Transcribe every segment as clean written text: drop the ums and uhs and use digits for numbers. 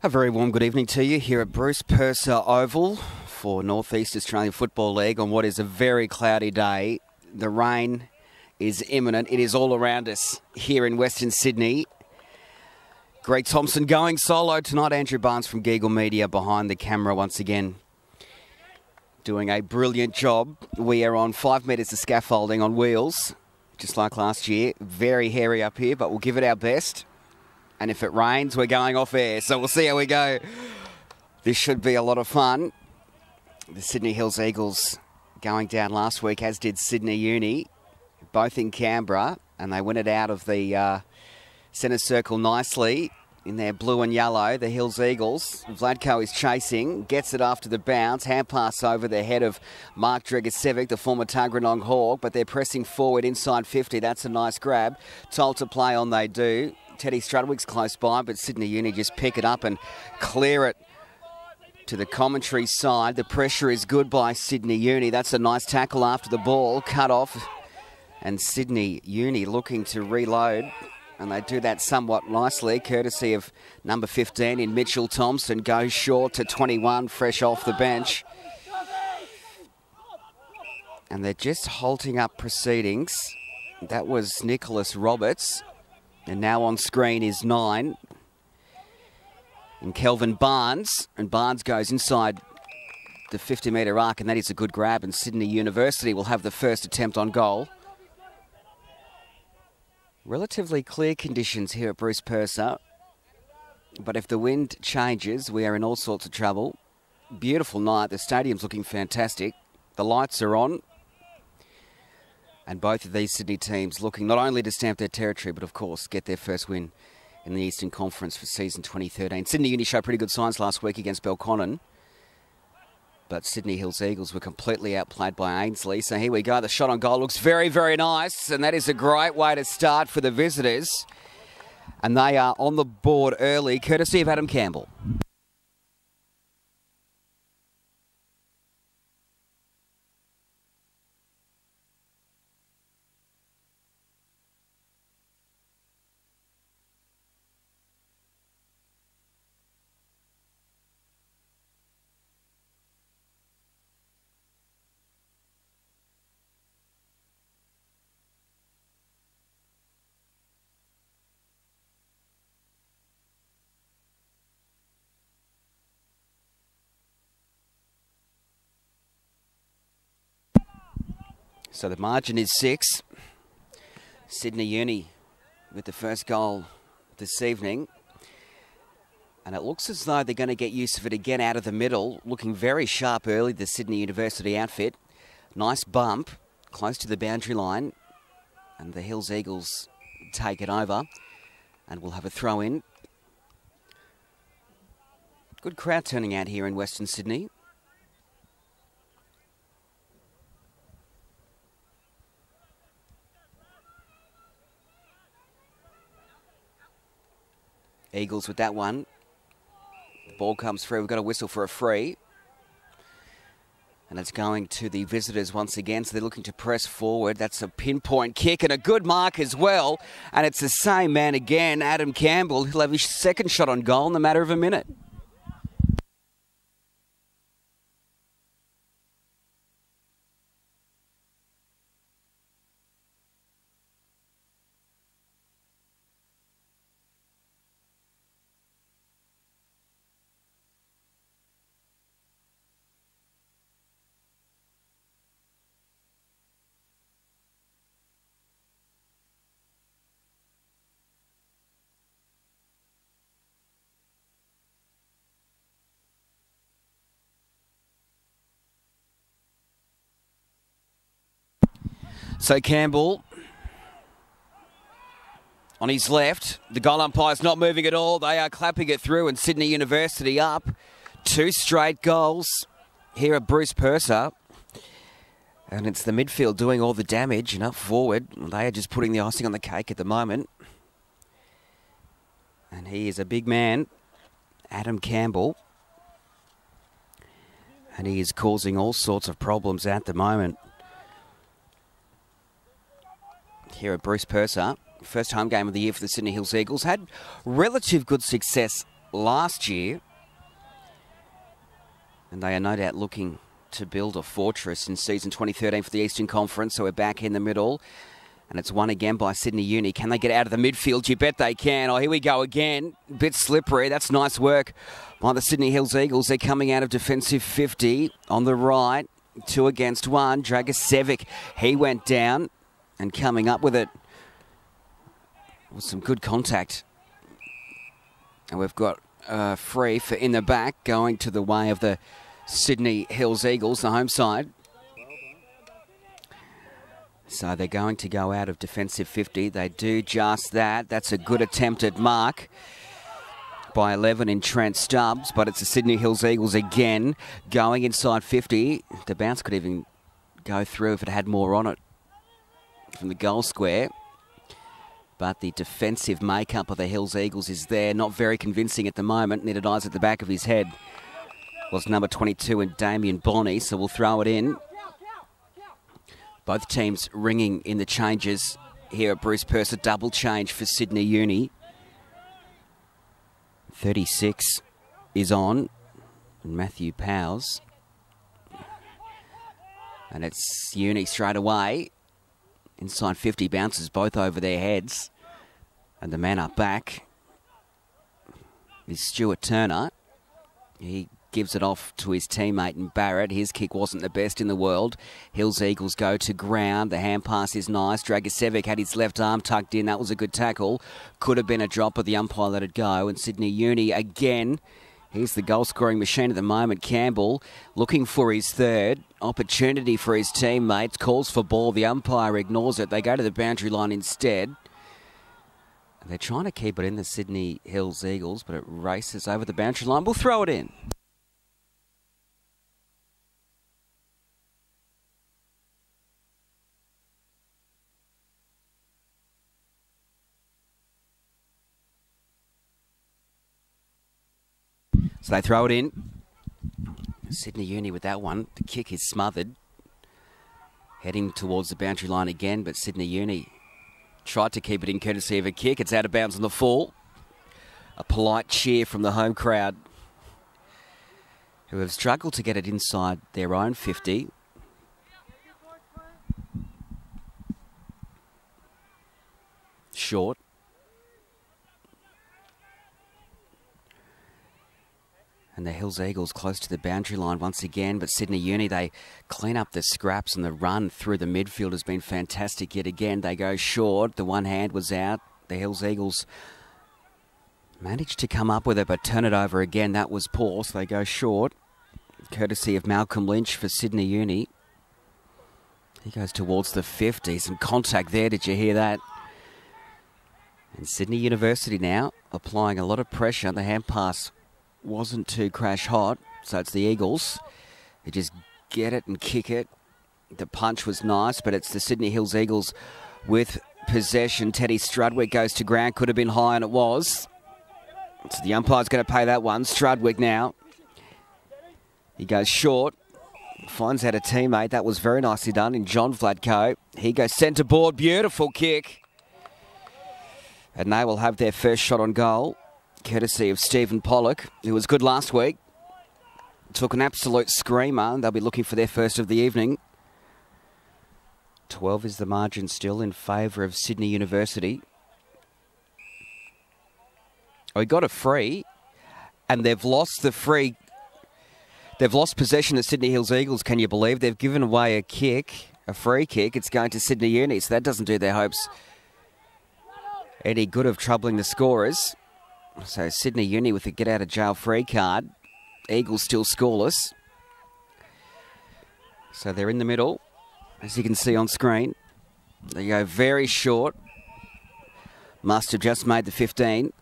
A very warm good evening to you here at Bruce Purser Oval for North East Australian Football League on what is a very cloudy day. The rain is imminent. It is all around us here in Western Sydney. Greg Thompson going solo tonight. Andrew Barnes from Geagle Media behind the camera once again, doing a brilliant job. We are on 5 metres of scaffolding on wheels, just like last year. Very hairy up here, but we'll give it our best. And if it rains, we're going off air. So we'll see how we go. This should be a lot of fun. The Sydney Hills Eagles going down last week, as did Sydney Uni, both in Canberra. And they win it out of the centre circle nicely in their blue and yellow. The Hills Eagles. Vladko is chasing, gets it after the bounce. Hand pass over the head of Mark Dragicevic, the former Tuggeranong Hawk. But they're pressing forward inside 50. That's a nice grab. Told to play on, they do. Teddy Strudwick's close by, but Sydney Uni just pick it up and clear it to the commentary side. The pressure is good by Sydney Uni. That's a nice tackle after the ball. Cut off. And Sydney Uni looking to reload. And they do that somewhat nicely, courtesy of number 15 in Mitchell Thompson. Goes short to 21, fresh off the bench. And they're just halting up proceedings. That was Nicholas Roberts. And now on screen is 9. And Kelvin Barnes. And Barnes goes inside the 50-metre arc, and that is a good grab. And Sydney University will have the first attempt on goal. Relatively clear conditions here at Bruce Purser. But if the wind changes, we are in all sorts of trouble. Beautiful night. The stadium's looking fantastic. The lights are on. And both of these Sydney teams looking not only to stamp their territory, but of course get their first win in the Eastern Conference for season 2013. Sydney Uni showed pretty good signs last week against Belconnen. But Sydney Hills Eagles were completely outplayed by Ainsley. So here we go. The shot on goal looks very, very nice. And that is a great way to start for the visitors. And they are on the board early, courtesy of Adam Campbell. So the margin is 6. Sydney Uni with the first goal this evening. And it looks as though they're going to get use of it again out of the middle. Looking very sharp early, the Sydney University outfit. Nice bump, close to the boundary line. And the Hills Eagles take it over. And we'll have a throw in. Good crowd turning out here in Western Sydney. Eagles with that one. The ball comes through. We've got a whistle for a free. And it's going to the visitors once again. So they're looking to press forward. That's a pinpoint kick and a good mark as well. And it's the same man again, Adam Campbell. He'll have his second shot on goal in the matter of a minute. So Campbell on his left. The goal umpire's not moving at all. They are clapping it through, and Sydney University up 2 straight goals here at Bruce Purser. And it's the midfield doing all the damage and up forward. They are just putting the icing on the cake at the moment. And he is a big man, Adam Campbell. And he is causing all sorts of problems at the moment here at Bruce Purser. First home game of the year for the Sydney Hills Eagles. Had relative good success last year. And they are no doubt looking to build a fortress in season 2013 for the Eastern Conference. So we're back in the middle. And it's won again by Sydney Uni. Can they get out of the midfield? You bet they can. Oh, here we go again. Bit slippery. That's nice work by the Sydney Hills Eagles. They're coming out of defensive 50 on the right. 2 against 1. Dragicevic, he went down and coming up with it with some good contact. And we've got free for in the back going to the way of the Sydney Hills Eagles, the home side. So they're going to go out of defensive 50. They do just that. That's a good attempted mark by 11 in Trent Stubbs, but it's the Sydney Hills Eagles again going inside 50. The bounce could even go through if it had more on it from the goal square. But the defensive makeup of the Hills Eagles is there. Not very convincing at the moment. Needed eyes at the back of his head was number 22 in Damien Bonney, so we'll throw it in. Both teams ringing in the changes here at Bruce Purser. Double change for Sydney Uni. 36 is on. And Matthew Powers. And it's Uni straight away. Inside 50 bounces both over their heads. And the man up back is Stuart Turner. He gives it off to his teammate in Barrett. His kick wasn't the best in the world. Hills Eagles go to ground. The hand pass is nice. Dragicevic had his left arm tucked in. That was a good tackle. Could have been a drop, but the umpire let it go. And Sydney Uni again. He's the goal-scoring machine at the moment. Campbell looking for his third. Opportunity for his teammates. Calls for ball. The umpire ignores it. They go to the boundary line instead. They're trying to keep it in, the Sydney Hills Eagles, but it races over the boundary line. We'll throw it in. So they throw it in. Sydney Uni with that one. The kick is smothered. Heading towards the boundary line again, but Sydney Uni tried to keep it in courtesy of a kick. It's out of bounds on the fall. A polite cheer from the home crowd, who have struggled to get it inside their own 50. Short. And the Hills Eagles close to the boundary line once again. But Sydney Uni, they clean up the scraps, and the run through the midfield has been fantastic yet again. They go short. The one hand was out. The Hills Eagles managed to come up with it, but turn it over again. That was poor, so they go short. Courtesy of Malcolm Lynch for Sydney Uni. He goes towards the 50. Some contact there. Did you hear that? And Sydney University now applying a lot of pressure. The hand pass wasn't too crash hot, so it's the Eagles. They just get it and kick it. The punch was nice, but it's the Sydney Hills Eagles with possession. Teddy Strudwick goes to ground. Could have been high, and it was. So the umpire's going to pay that one. Strudwick now. He goes short. Finds out a teammate. That was very nicely done in John Vladko. He goes centre board. Beautiful kick. And they will have their first shot on goal, courtesy of Stephen Pollock, who was good last week. Took an absolute screamer. They'll be looking for their first of the evening. 12 is the margin still in favour of Sydney University. Oh, he got a free, and they've lost the free. They've lost possession of Sydney Hills Eagles, can you believe? They've given away a kick, a free kick. It's going to Sydney Uni, so that doesn't do their hopes any good of troubling the scorers. So Sydney Uni with a get-out-of-jail free card. Eagles still scoreless. So they're in the middle, as you can see on screen. They go very short. Must have just made the 15.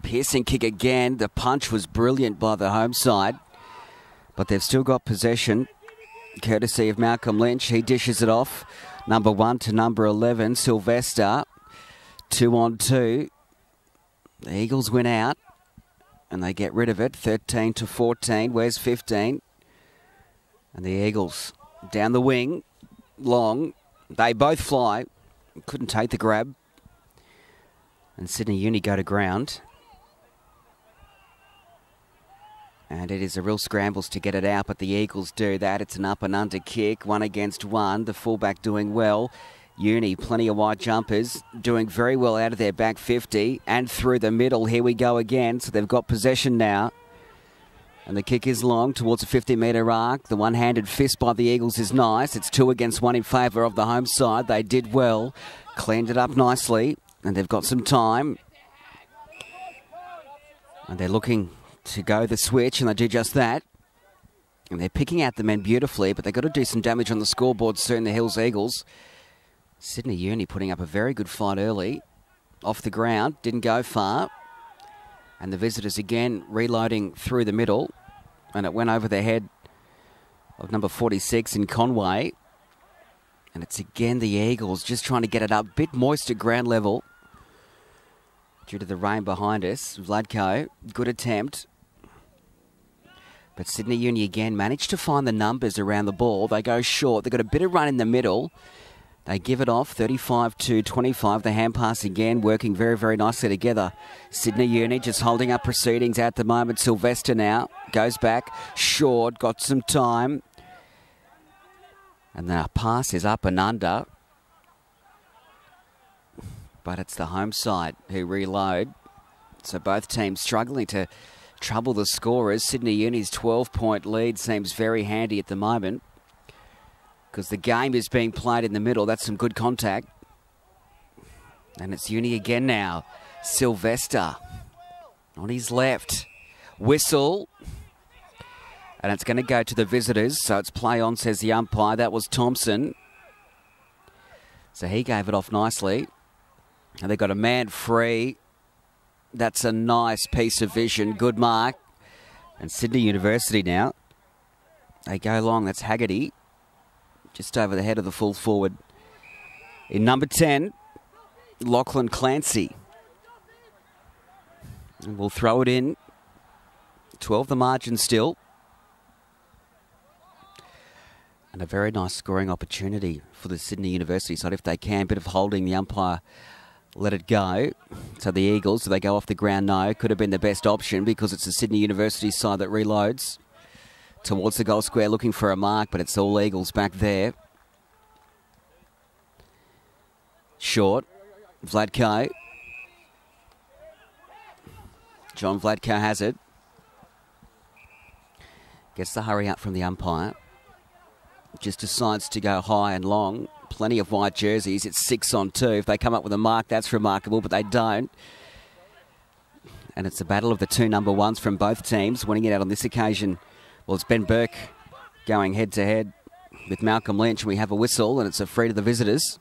Piercing kick again. The punch was brilliant by the home side. But they've still got possession, courtesy of Malcolm Lynch. He dishes it off. Number 1 to number 11, Sylvester. 2-on-2. The Eagles win out, and they get rid of it. 13 to 14. Where's 15? And the Eagles down the wing. Long. They both fly. Couldn't take the grab. And Sydney Uni go to ground. And it is a real scrambles to get it out, but the Eagles do that. It's an up and under kick, 1 against 1. The fullback doing well. Uni, plenty of wide jumpers, doing very well out of their back 50 and through the middle. Here we go again. So they've got possession now. And the kick is long towards a 50-metre arc. The one-handed fist by the Eagles is nice. It's 2 against 1 in favour of the home side. They did well, cleaned it up nicely, and they've got some time. And they're looking to go the switch, and they do just that. And they're picking out the men beautifully, but they've got to do some damage on the scoreboard soon, the Hills Eagles. Sydney Uni putting up a very good fight early. Off the ground, didn't go far. And the visitors again reloading through the middle. And it went over the head of number 46 in Conway. And it's again the Eagles just trying to get it up. Bit moist at ground level due to the rain behind us. Vladko, good attempt. But Sydney Uni again managed to find the numbers around the ball. They go short. They've got a bit of run in the middle. They give it off, 35-25. The hand pass again, working very, very nicely together. Sydney Uni just holding up proceedings at the moment. Sylvester now goes back, short, got some time. And the pass is up and under. But it's the home side who reload. So both teams struggling to trouble the scorers. Sydney Uni's 12-point lead seems very handy at the moment, because the game is being played in the middle. That's some good contact. And it's Uni again now. Sylvester on his left. Whistle. And it's going to go to the visitors. So it's play on, says the umpire. That was Thompson. So he gave it off nicely. And they've got a man free. That's a nice piece of vision. Good mark. And Sydney University now. They go long. That's Haggerty. Just over the head of the full forward. In number 10, Lachlan Clancy. And we'll throw it in. 12 the margin still. And a very nice scoring opportunity for the Sydney University side if they can. Bit of holding, the umpire let it go. So the Eagles, do they go off the ground? No. Could have been the best option because it's the Sydney University side that reloads towards the goal square looking for a mark, but it's all Eagles back there. Short. Vladko. John Vladko has it. Gets the hurry up from the umpire. Just decides to go high and long. Plenty of white jerseys. It's 6-on-2. If they come up with a mark, that's remarkable, but they don't. And it's a battle of the two number ones from both teams. Winning it out on this occasion, well, it's Ben Burke going head-to-head with Malcolm Lynch. We have a whistle, and it's a free to the visitors.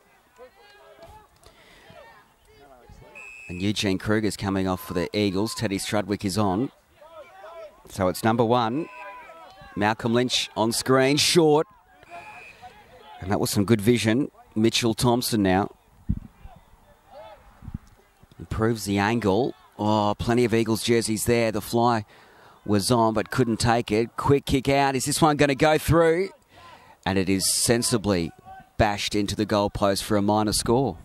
And Eugene Kruger's coming off for the Eagles. Teddy Strudwick is on. So it's number 1. Malcolm Lynch on screen, short. And that was some good vision. Mitchell Thompson now. Improves the angle. Oh, plenty of Eagles jerseys there. The fly was on but couldn't take it. Quick kick out. Is this one going to go through? And it is sensibly bashed into the goalpost for a minor score.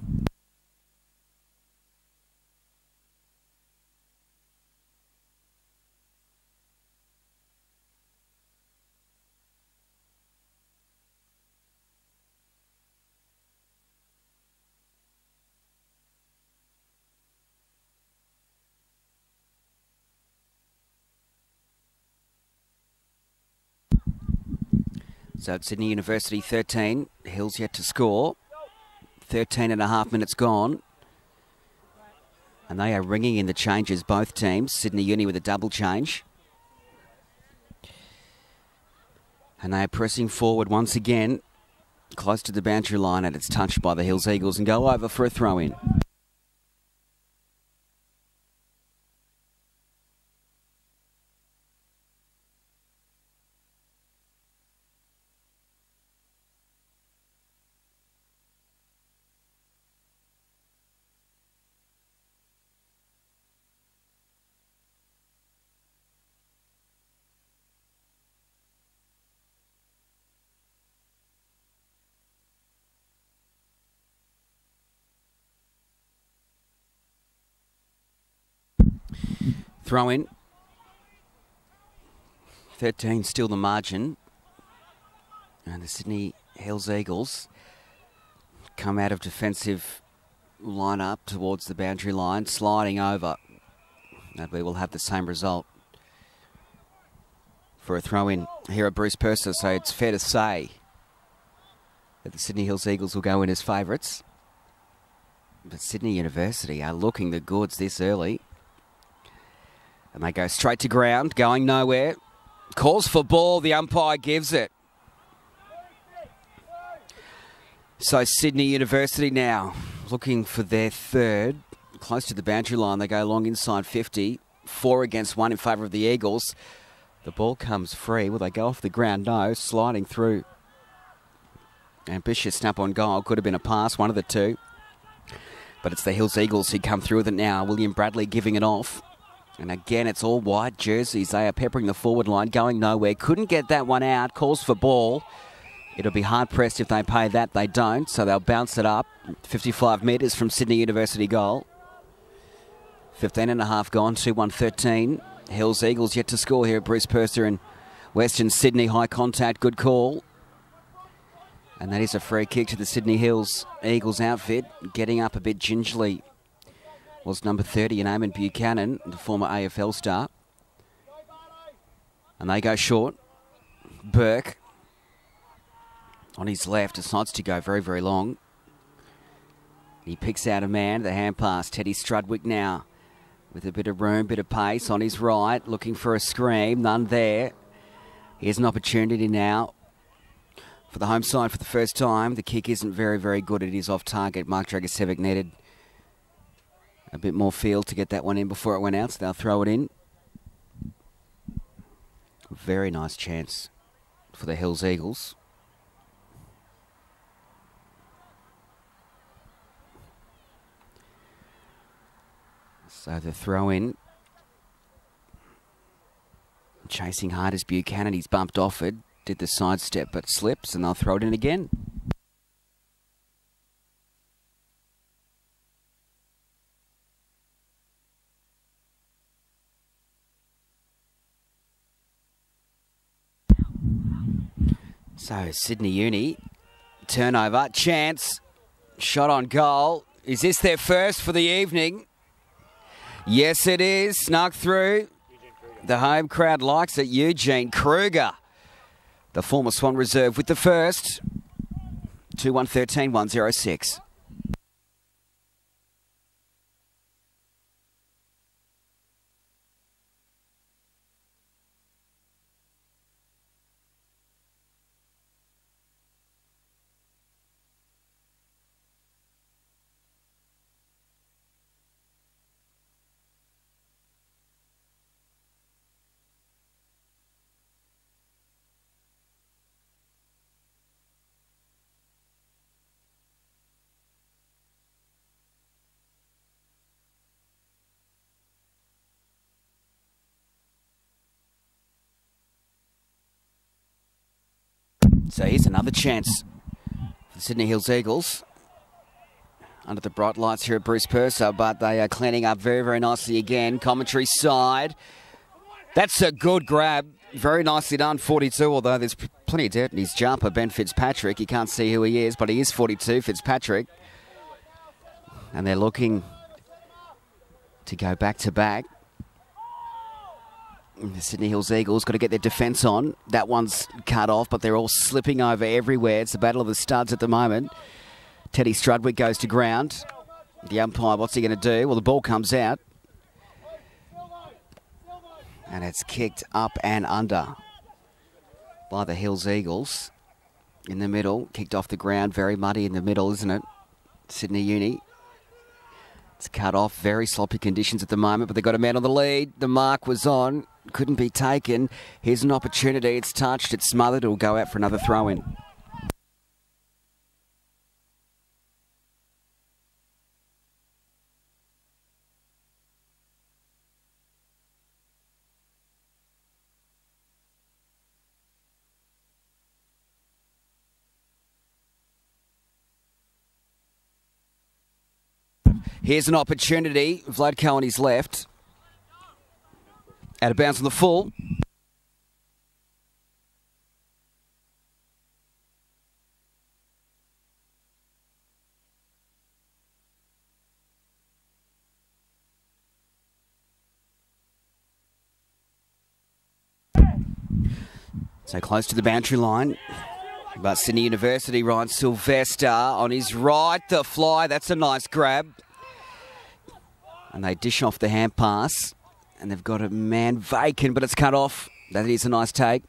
So it's Sydney University 13, Hills yet to score. 13 and a half minutes gone. And they are ringing in the changes, both teams. Sydney Uni with a double change. And they are pressing forward once again, close to the boundary line, and it's touched by the Hills Eagles and go over for a throw-in. Throw in. 13 still the margin. And the Sydney Hills Eagles come out of defensive line-up towards the boundary line, sliding over. And we will have the same result for a throw-in here at Bruce Purser. So it's fair to say that the Sydney Hills Eagles will go in as favourites. But Sydney University are looking the goods this early. And they go straight to ground, going nowhere. Calls for ball, the umpire gives it. So Sydney University now looking for their third. Close to the boundary line, they go long inside 50. 4 against 1 in favour of the Eagles. The ball comes free. Will they go off the ground? No, sliding through. Ambitious snap on goal. Could have been a pass, one of the two. But it's the Hills Eagles who come through with it now. William Bradley giving it off. And again, it's all white jerseys. They are peppering the forward line, going nowhere. Couldn't get that one out. Calls for ball. It'll be hard-pressed if they pay that. They don't, so they'll bounce it up. 55 metres from Sydney University goal. 15 and a half gone, 2-1-13. Hills Eagles yet to score here at Bruce Purser in Western Sydney. High contact, good call. And that is a free kick to the Sydney Hills Eagles outfit. Getting up a bit gingerly was number 30 in Eamon Buchanan, the former AFL star. And they go short. Burke on his left decides to go very, very long. He picks out a man, the hand pass. Teddy Strudwick now with a bit of room, bit of pace on his right, looking for a scream, none there. Here's an opportunity now for the home side for the first time. The kick isn't very, very good. It is off target. Mark Dragicevic needed a bit more field to get that one in before it went out, so they'll throw it in. Very nice chance for the Hills Eagles. So the throw in. Chasing hard as Buchanan. He's bumped off it. Did the sidestep but slips, and they'll throw it in again. So Sydney Uni. Turnover. Chance. Shot on goal. Is this their first for the evening? Yes, it is. Snuck through. The home crowd likes it. Eugene Kruger, the former Swan reserve, with the first. 2-1-13, 1-0-6. So here's another chance for the Sydney Hills Eagles. Under the bright lights here at Bruce Purser, but they are cleaning up very, very nicely again. Commentary side. That's a good grab. Very nicely done, 42, although there's plenty of dirt in his jumper, Ben Fitzpatrick. You can't see who he is, but he is 42, Fitzpatrick. And they're looking to go back-to-back. The Sydney Hills Eagles got to get their defence on. That one's cut off, but they're all slipping over everywhere. It's the battle of the studs at the moment. Teddy Strudwick goes to ground. The umpire, what's he going to do? Well, the ball comes out. And it's kicked up and under by the Hills Eagles. In the middle, kicked off the ground. Very muddy in the middle, isn't it? Sydney Uni. It's cut off. Very sloppy conditions at the moment, but they've got a man on the lead. The mark was on. Couldn't be taken. Here's an opportunity. It's touched. It's smothered. It'll go out for another throw-in. Here's an opportunity. Vladko on his left. Out of bounds on the full. So close to the boundary line. But Sydney University, Ryan Sylvester on his right. The fly, that's a nice grab. And they dish off the hand pass. And they've got a man vacant, but it's cut off. That is a nice take.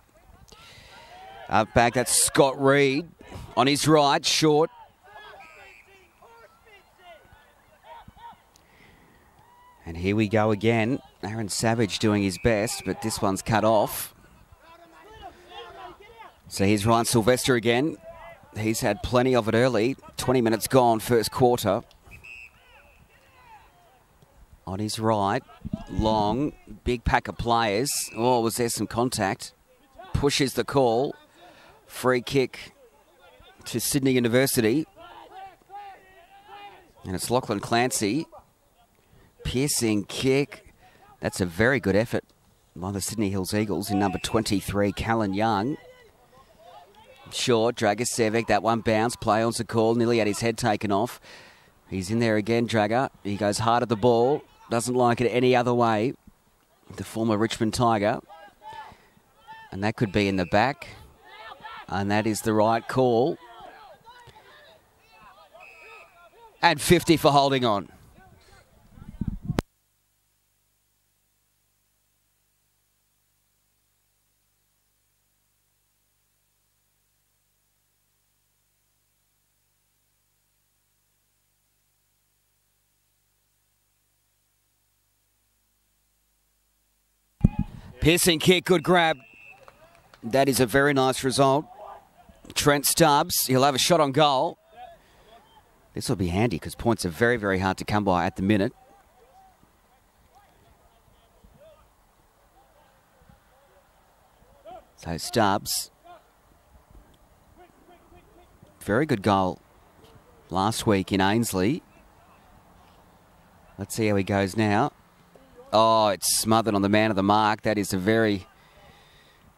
Up back, that's Scott Reed on his right, short. And here we go again. Aaron Savage doing his best, but this one's cut off. So here's Ryan Sylvester again. He's had plenty of it early. 20 minutes gone, first quarter. On his right, long, big pack of players. Oh, was there some contact? Pushes the call. Free kick to Sydney University. And it's Lachlan Clancy. Piercing kick. That's a very good effort by the Sydney Hills Eagles in number 23, Callan Young. Short, Dragicevic, that one bounced, play on's the call, nearly had his head taken off. He's in there again, Dragger. He goes hard at the ball, doesn't like it any other way. The former Richmond Tiger. And that could be in the back. And that is the right call. And 50 for holding on. Piercing kick, good grab. That is a very nice result. Trent Stubbs, he'll have a shot on goal. This will be handy because points are very, very hard to come by at the minute. So Stubbs. Very good goal last week in Ainslie. Let's see how he goes now. Oh, it's smothered on the man of the mark. That is a very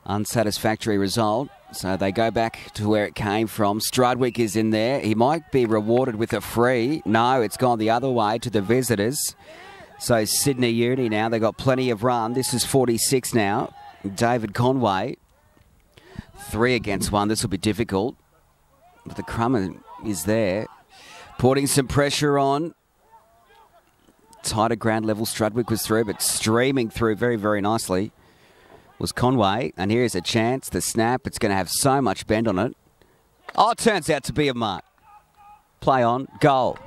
unsatisfactory result. So they go back to where it came from. Strudwick is in there. He might be rewarded with a free. No, it's gone the other way to the visitors. So Sydney Uni now, they've got plenty of run. This is 46 now. David Conway. 3 against 1. This will be difficult. But the crummer is there. Putting some pressure on. Tighter ground level. Strudwick was through, but streaming through very, very nicely was Conway. And here's a chance. The snap. It's going to have so much bend on it. Oh, it turns out to be a mark. Play on. Goal.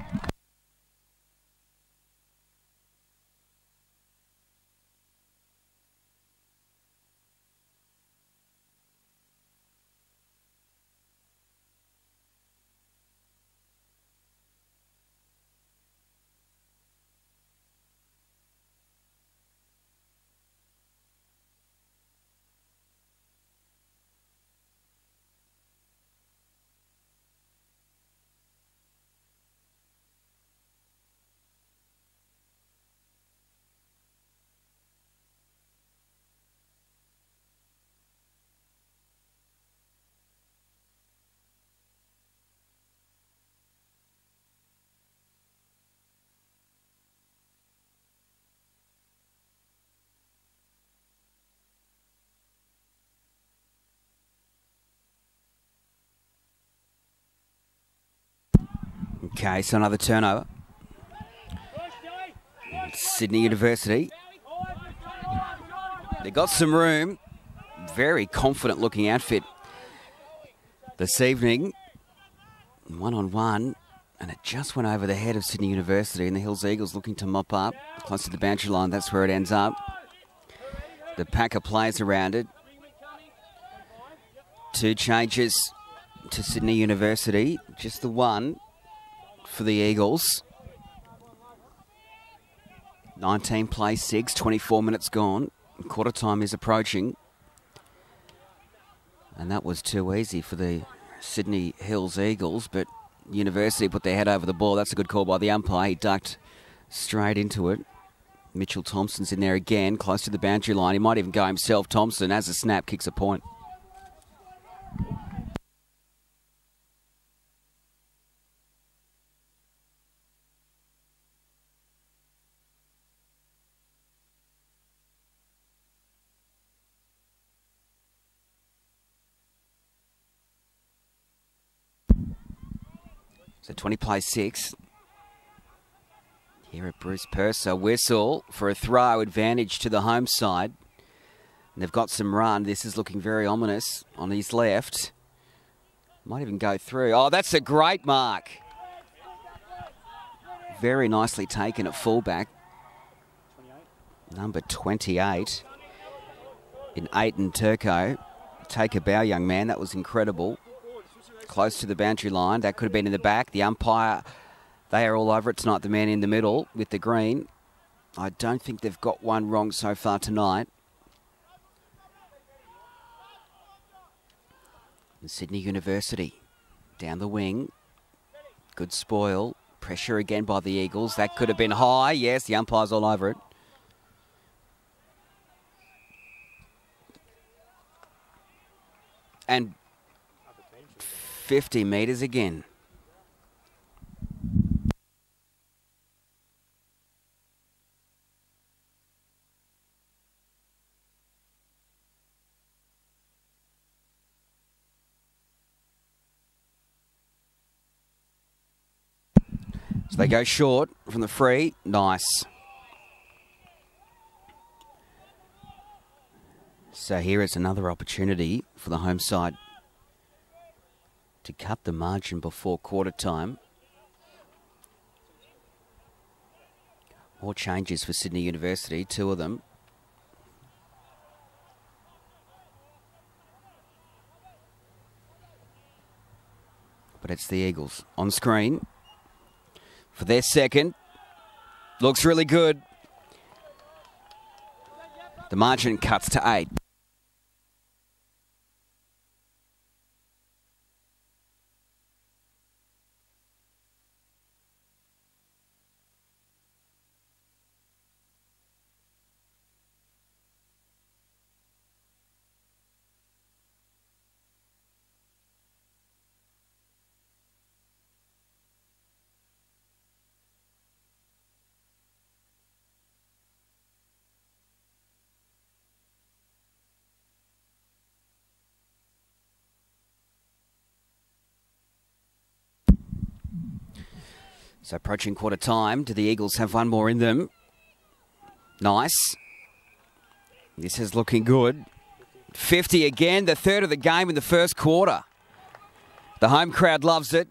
Okay, so another turnover. Sydney University. They got some room. Very confident looking outfit this evening. 1-on-1. And it just went over the head of Sydney University. And the Hills Eagles looking to mop up. Close to the boundary line, that's where it ends up. The pack of players around it. 2 changes to Sydney University. Just the one for the Eagles. 19 plays 6, 24 minutes gone. Quarter time is approaching. And that was too easy for the Sydney Hills Eagles, but University put their head over the ball. That's a good call by the umpire. He ducked straight into it. Mitchell Thompson's in there again, close to the boundary line. He might even go himself. Thompson, as a snap, kicks a point. So 20 plays 6. Here at Bruce Purser, whistle for a throw, advantage to the home side. And they've got some run. This is looking very ominous on his left. Might even go through. Oh, that's a great mark. Very nicely taken at fullback. Number 28 in Aiton Turco. Take a bow, young man. That was incredible. Close to the boundary line. That could have been in the back. The umpire, they are all over it tonight. The man in the middle with the green. I don't think they've got one wrong so far tonight. And Sydney University down the wing. Good spoil. Pressure again by the Eagles. That could have been high. Yes, the umpire's all over it. And 50 metres again. So they go short from the free. Nice. So here is another opportunity for the home side to cut the margin before quarter time. More changes for Sydney University, 2 of them. But it's the Eagles on screen for their second. Looks really good. The margin cuts to 8. So approaching quarter time, do the Eagles have one more in them? Nice. This is looking good. 50 again, the third of the game in the first quarter. The home crowd loves it.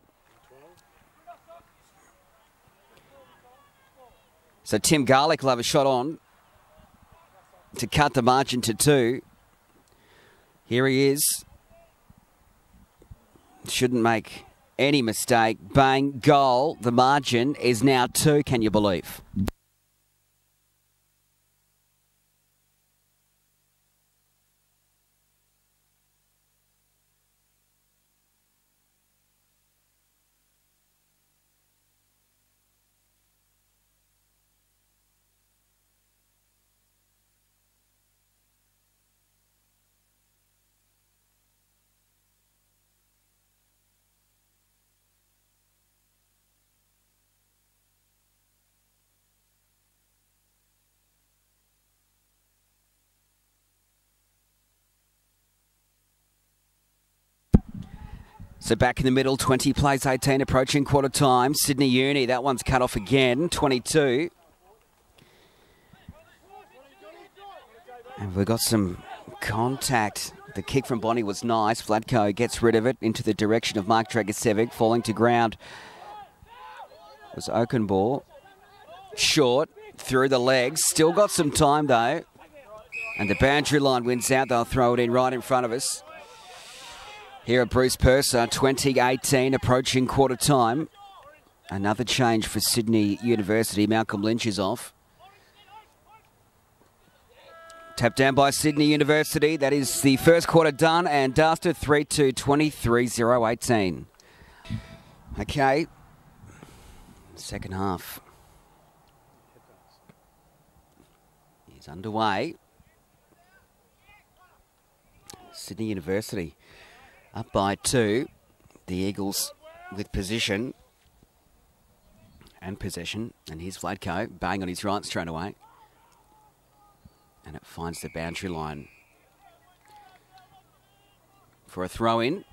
So Tim Garlick will have a shot on to cut the margin to 2. Here he is. Shouldn't make any mistake. Bang, goal. The margin is now 2, can you believe? So back in the middle, 20 plays 18, approaching quarter time. Sydney Uni, that one's cut off again, 22. And we've got some contact. The kick from Bonnie was nice. Vladko gets rid of it into the direction of Mark Dragicevic, falling to ground. It was Okenball. Short, through the legs. Still got some time though. And the boundary line wins out. They'll throw it in right in front of us. Here at Bruce Purser, 2018, approaching quarter time. Another change for Sydney University. Malcolm Lynch is off. Tapped down by Sydney University. That is the first quarter done and dusted. 3-2, 23-0-18. Okay. Second half is underway. Sydney University up by 2. The Eagles with position and possession. And here's Vladko, bang on his right straight away. And it finds the boundary line for a throw-in.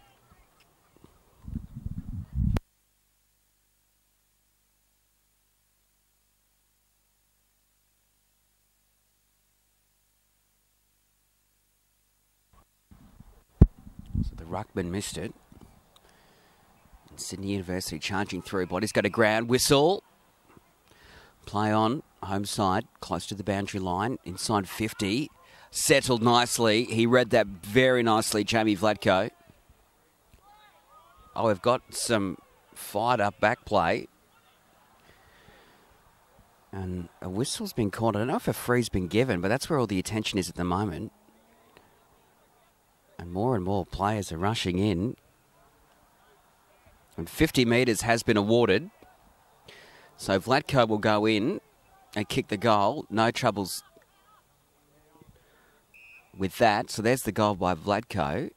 ruckman missed it. And Sydney University charging through. Bodies go to ground. Whistle. Play on. Home side. Close to the boundary line. Inside 50. Settled nicely. He read that very nicely, Jamie Vlatko. Oh, we've got some fired up back play. And a whistle's been called. I don't know if a free's been given, but that's where all the attention is at the moment. And more players are rushing in. And 50 metres has been awarded. So Vlatko will go in and kick the goal. No troubles with that. So there's the goal by Vlatko.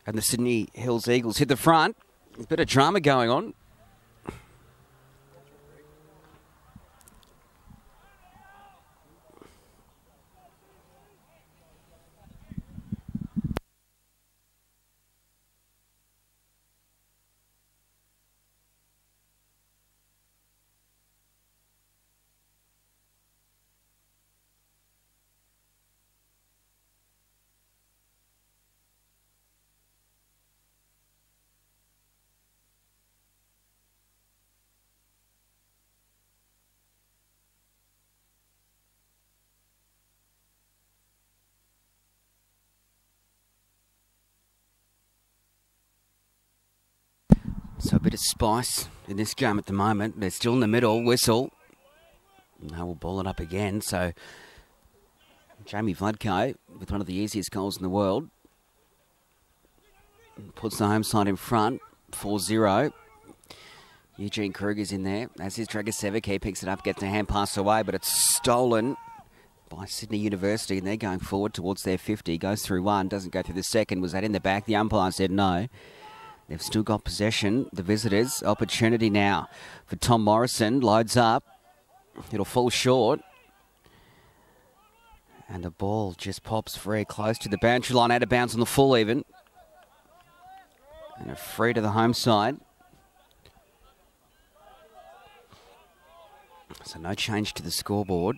And the Sydney Hills Eagles hit the front. There's a bit of drama going on. So a bit of spice in this game at the moment. They're still in the middle. Whistle. Now we'll ball it up again. So Jamie Vlatko with one of the easiest goals in the world. Puts the home side in front. 4-0. Eugene Kruger's in there. As is Dragicevic. He picks it up, gets a hand pass away, but it's stolen by Sydney University, and they're going forward towards their 50. Goes through one, doesn't go through the second. Was that in the back? The umpire said no. They've still got possession. The visitors, opportunity now for Tom Morrison. Loads up. It'll fall short. And the ball just pops very close to the boundary line, out of bounds on the full even. And a free to the home side. So no change to the scoreboard.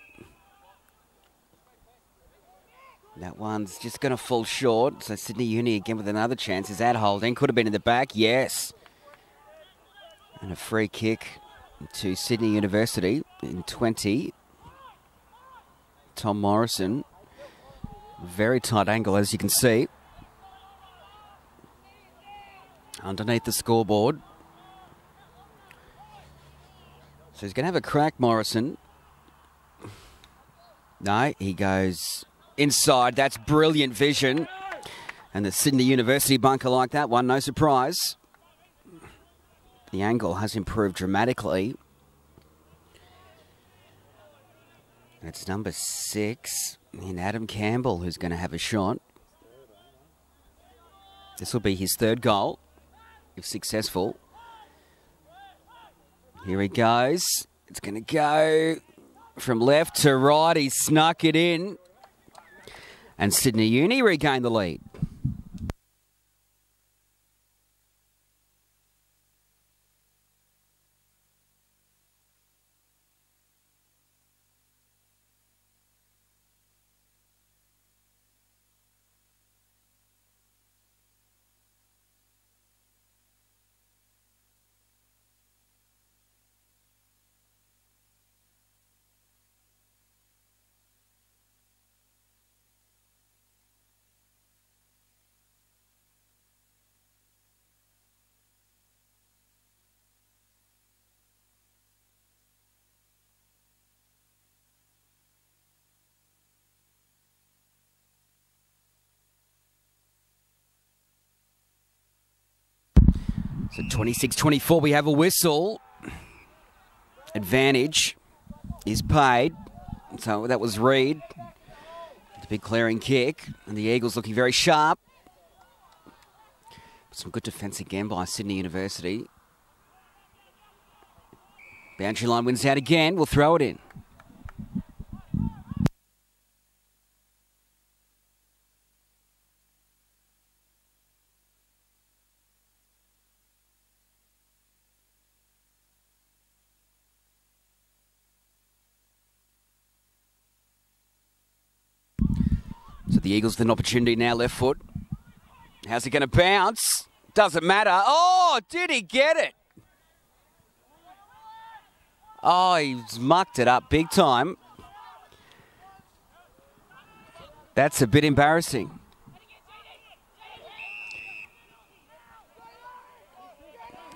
That one's just going to fall short. So Sydney Uni again with another chance. Is that holding? Could have been in the back. Yes. And a free kick to Sydney University in 20. Tom Morrison. Very tight angle, as you can see. Underneath the scoreboard. So he's going to have a crack, Morrison. No, he goes inside. That's brilliant vision. And the Sydney University bunker like that one, no surprise. The angle has improved dramatically. It's number 6 in Adam Campbell who's going to have a shot. This will be his 3rd goal, if successful. Here he goes. It's going to go from left to right. He snuck it in. And Sydney Uni regained the lead. So 26-24, we have a whistle. Advantage is paid. So that was Reed. The big clearing kick. And the Eagles looking very sharp. Some good defence again by Sydney University. Boundary line wins out again. We'll throw it in. So the Eagles with an opportunity now, left foot. How's he going to bounce? Doesn't matter. Oh, did he get it? Oh, he's mucked it up big time. That's a bit embarrassing.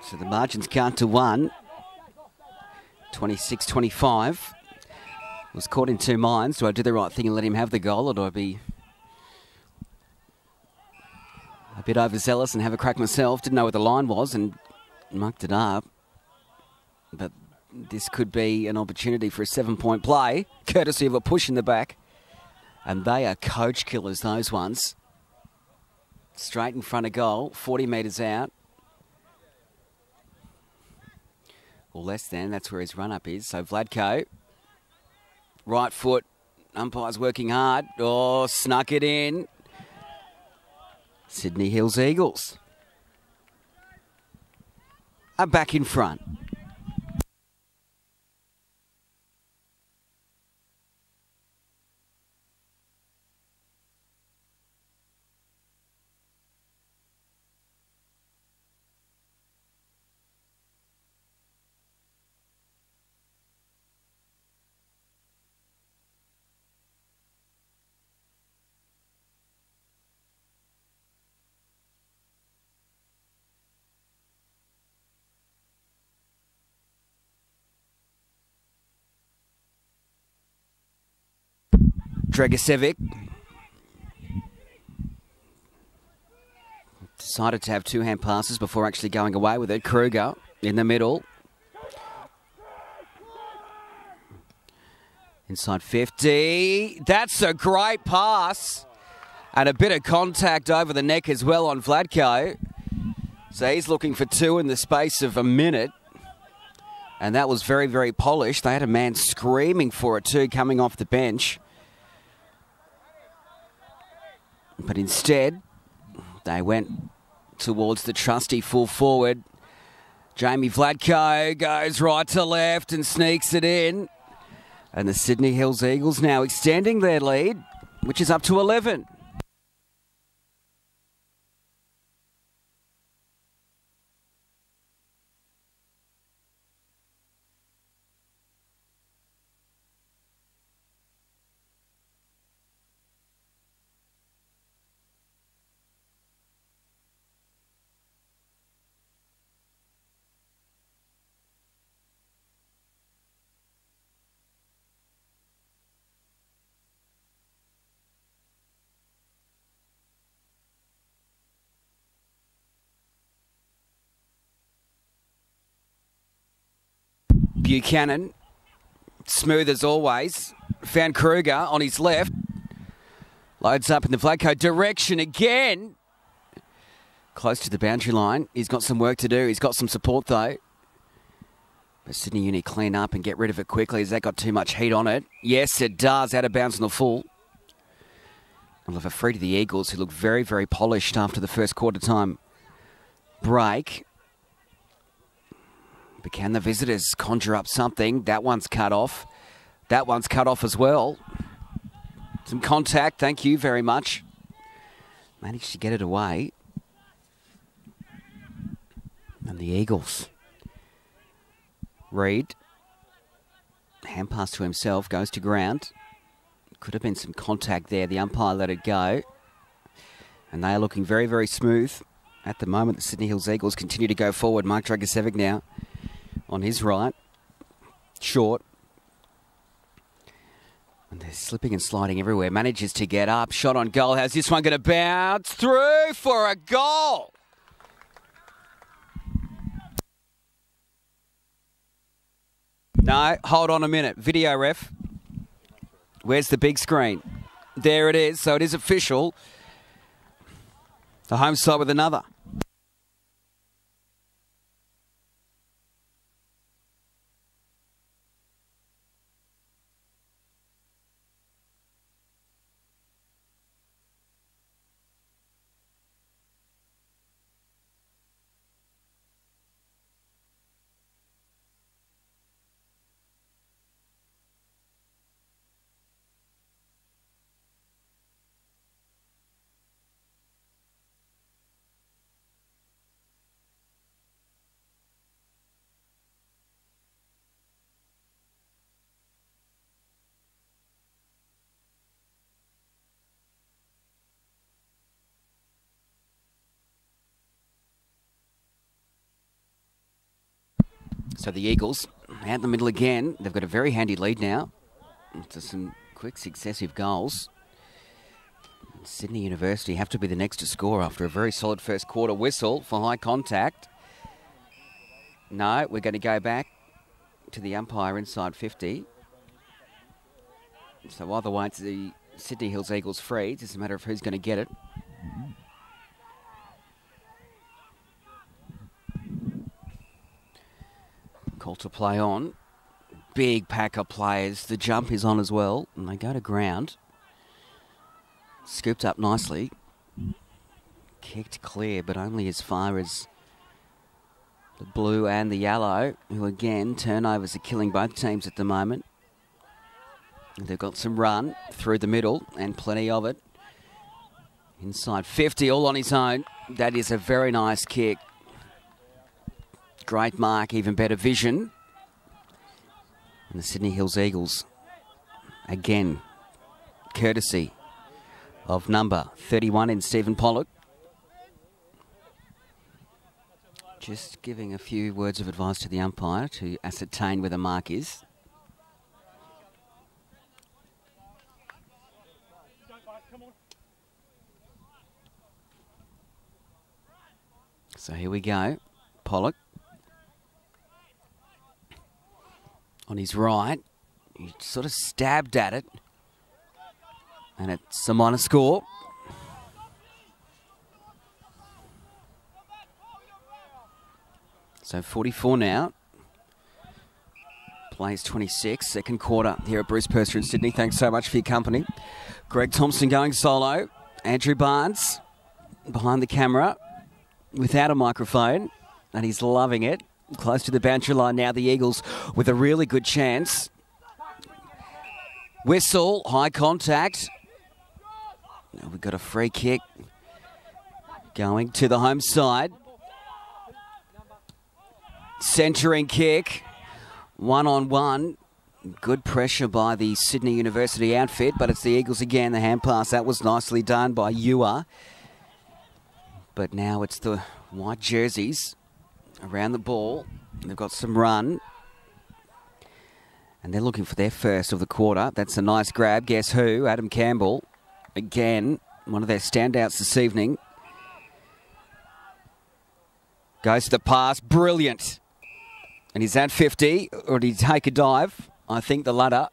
So the margins count to 1. 26-25. Was caught in two minds. Do I do the right thing and let him have the goal, or do I be a bit overzealous and have a crack myself? Didn't know what the line was and mucked it up. But this could be an opportunity for a 7-point play, courtesy of a push in the back. And they are coach killers, those ones. Straight in front of goal, 40 metres out. Or less than, that's where his run-up is. So Vladko, right foot, umpire's working hard. Oh, snuck it in. Sydney Hills Eagles are back in front. Dragicevic decided to have two-hand passes before actually going away with it. Kruger in the middle. Inside 50. That's a great pass. And a bit of contact over the neck as well on Vladko. So he's looking for two in the space of a minute. And that was very, very polished. They had a man screaming for it too, coming off the bench. But instead, they went towards the trusty full forward. Jamie Vladko goes right to left and sneaks it in. And the Sydney Hills Eagles now extending their lead, which is up to 11. Buchanan, smooth as always, found Kruger on his left. Loads up in the Vladko direction again. Close to the boundary line. He's got some work to do. He's got some support though. But Sydney Uni clean up and get rid of it quickly. Has that got too much heat on it? Yes, it does. Out of bounds on the full. We'll have a free to the Eagles, who look very, very polished after the first quarter time break. But can the visitors conjure up something? That one's cut off. That one's cut off as well. Some contact, thank you very much. Managed to get it away. And the Eagles. Reed. Hand pass to himself, goes to ground. Could have been some contact there. The umpire let it go. And they are looking very, very smooth. At the moment, the Sydney Hills Eagles continue to go forward. Mark Dragicevic now on his right. Short. And they're slipping and sliding everywhere. Manages to get up. Shot on goal. How's this one going to bounce through for a goal? No, hold on a minute. Video ref. Where's the big screen? There it is. So it is official. The home side with another. So the Eagles out in the middle again. They've got a very handy lead now. Into some quick successive goals. Sydney University have to be the next to score after a very solid first quarter. Whistle for high contact. No, we're going to go back to the umpire inside 50. So either way, it's the Sydney Hills Eagles free. It's just a matter of who's going to get it. Call to play on. Big pack of players. The jump is on as well, and they go to ground. Scooped up nicely. Kicked clear, but only as far as the blue and the yellow, who again, turnovers are killing both teams at the moment. They've got some run through the middle and plenty of it. Inside 50, all on his own. That is a very nice kick. Great mark, even better vision. And the Sydney Hills Eagles, again, courtesy of number 31 in Stephen Pollock. Just giving a few words of advice to the umpire to ascertain where the mark is. So here we go. Pollock on his right. He sort of stabbed at it. And it's a minor score. So 44 now. Plays 26, second quarter here at Bruce Purser in Sydney. Thanks so much for your company. Greg Thompson going solo. Andrew Barnes behind the camera without a microphone, and he's loving it. Close to the boundary line now, the Eagles with a really good chance. Whistle, high contact. Now we've got a free kick going to the home side. Centering kick, 1-on-1. Good pressure by the Sydney University outfit, but it's the Eagles again. The hand pass, that was nicely done by UNI. But now it's the white jerseys around the ball. They've got some run. And they're looking for their first of the quarter. That's a nice grab. Guess who? Adam Campbell. Again, one of their standouts this evening. Goes to the pass. Brilliant. And he's at 50. Or did he take a dive? I think the latter.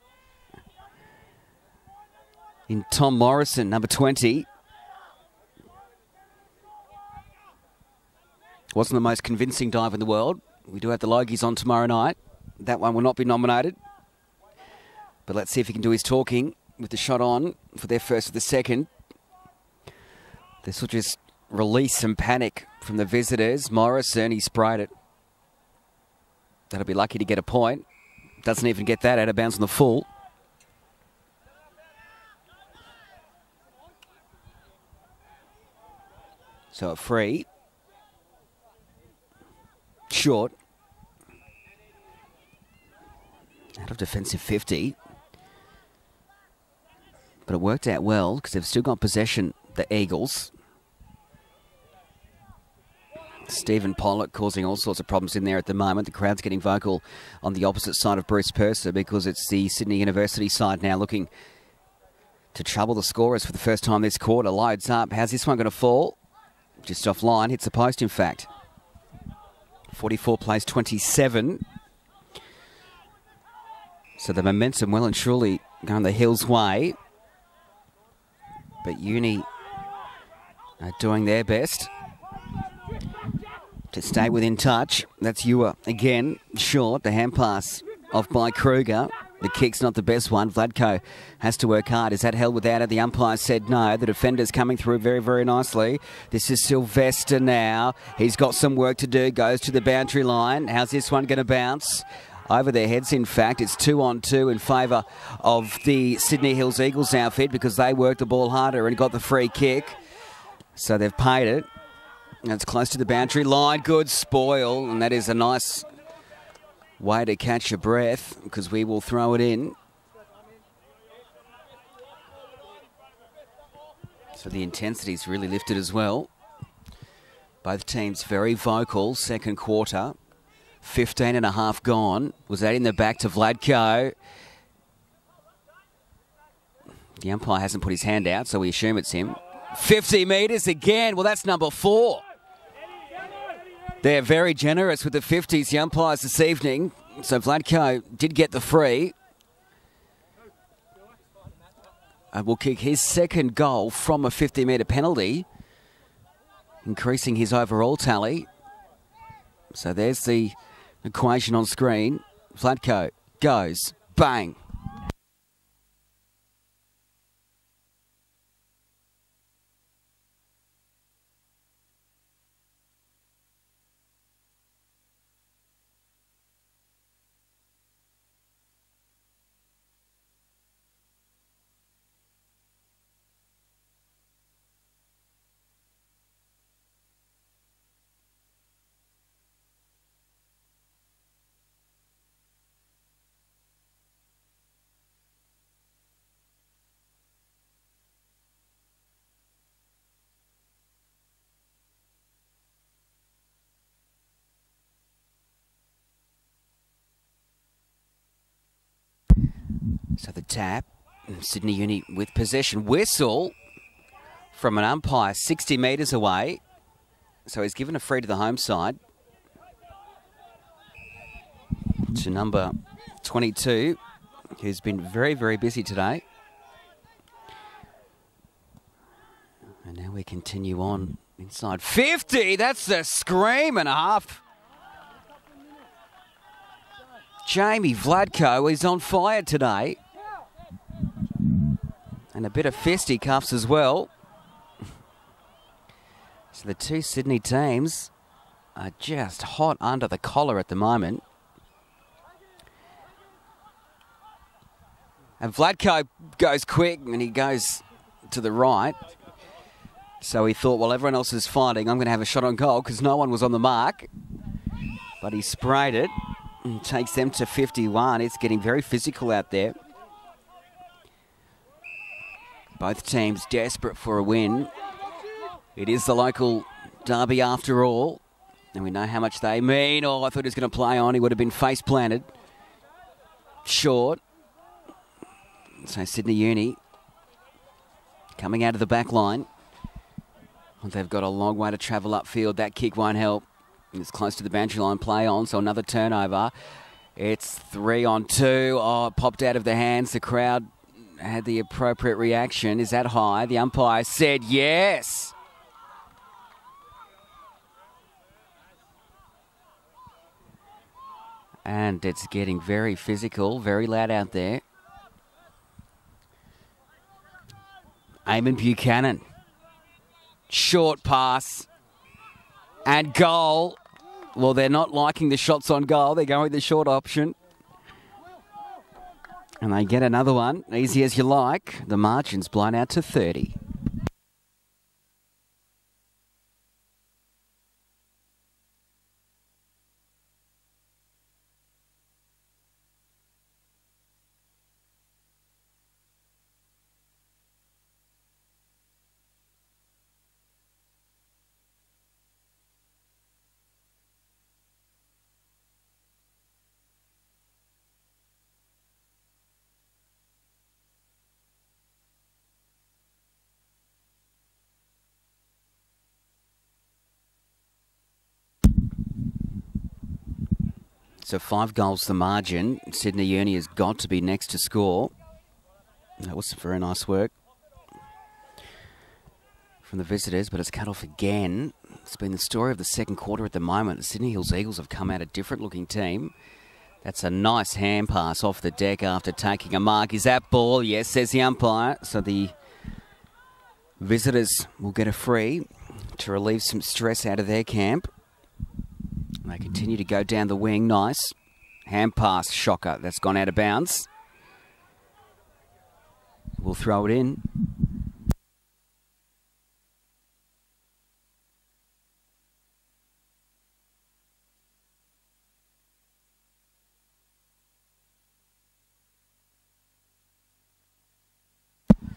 In Tom Morrison, number 20. Wasn't the most convincing dive in the world. We do have the Logies on tomorrow night. That one will not be nominated. But let's see if he can do his talking with the shot on for their first of the second. This will just release some panic from the visitors. Morrison, he sprayed it. That'll be lucky to get a point. Doesn't even get that out of bounds on the full. So a free. Short. Out of defensive 50. But it worked out well because they've still got possession, the Eagles. Stephen Pollock causing all sorts of problems in there at the moment. The crowd's getting vocal on the opposite side of Bruce Purser because it's the Sydney University side now looking to trouble the scorers for the first time this quarter. Loads up. How's this one going to fall? Just offline. Hits the post, in fact. 44 plays 27. So the momentum well and truly going the Hills' way. But UNI are doing their best to stay within touch. That's Ewer again, short. The hand pass off by Kruger. The kick's not the best one. Vladko has to work hard. Is that held without it? The umpire said no. The defender's coming through very, very nicely. This is Sylvester now. He's got some work to do. Goes to the boundary line. How's this one going to bounce? Over their heads, in fact. It's 2-on-2 in favour of the Sydney Hills Eagles outfit because they worked the ball harder and got the free kick. So they've paid it. And it's close to the boundary line. Good spoil. And that is a nice way to catch your breath because we will throw it in. So the intensity's really lifted as well. Both teams very vocal. Second quarter. 15 and a half gone. Was that in the back to Vladko? The umpire hasn't put his hand out, so we assume it's him. 50 metres again. Well, that's number 4. They're very generous with the 50s, the umpires this evening. So Vladko did get the free. And will kick his second goal from a 50-metre penalty, increasing his overall tally. So there's the equation on screen. Vladko goes, bang. So the tap, Sydney Uni with possession. Whistle from an umpire 60 metres away. So he's given a free to the home side. To number 22, who's been very, very busy today. And now we continue on inside. 50, that's a scream and a half. Jamie Vladko, he's on fire today. And a bit of fisticuffs as well. So the two Sydney teams are just hot under the collar at the moment. And Vladko goes quick and he goes to the right. So he thought, well, everyone else is fighting, I'm going to have a shot on goal because no one was on the mark. But he sprayed it and takes them to 51. It's getting very physical out there. Both teams desperate for a win. It is the local derby after all. And we know how much they mean. Oh, I thought he was going to play on. He would have been face planted. Short. So Sydney Uni coming out of the back line. They've got a long way to travel upfield. That kick won't help. It's close to the boundary line. Play on. So another turnover. It's 3-on-2. Oh, it popped out of the hands. The crowd had the appropriate reaction. Is that high? The umpire said yes. And it's getting very physical, very loud out there. Eamon Buchanan. Short pass. And goal. Well, they're not liking the shots on goal. They're going with the short option. And they get another one, easy as you like. The margin's blown out to 30. So 5 goals the margin. Sydney Uni has got to be next to score. That was some very nice work from the visitors, but it's cut off again. It's been the story of the second quarter at the moment. The Sydney Hills Eagles have come out a different looking team. That's a nice hand pass off the deck after taking a mark. Is that ball? Yes, says the umpire. So the visitors will get a free to relieve some stress out of their camp. They continue to go down the wing. Nice. Hand pass, shocker. That's gone out of bounds. We'll throw it in.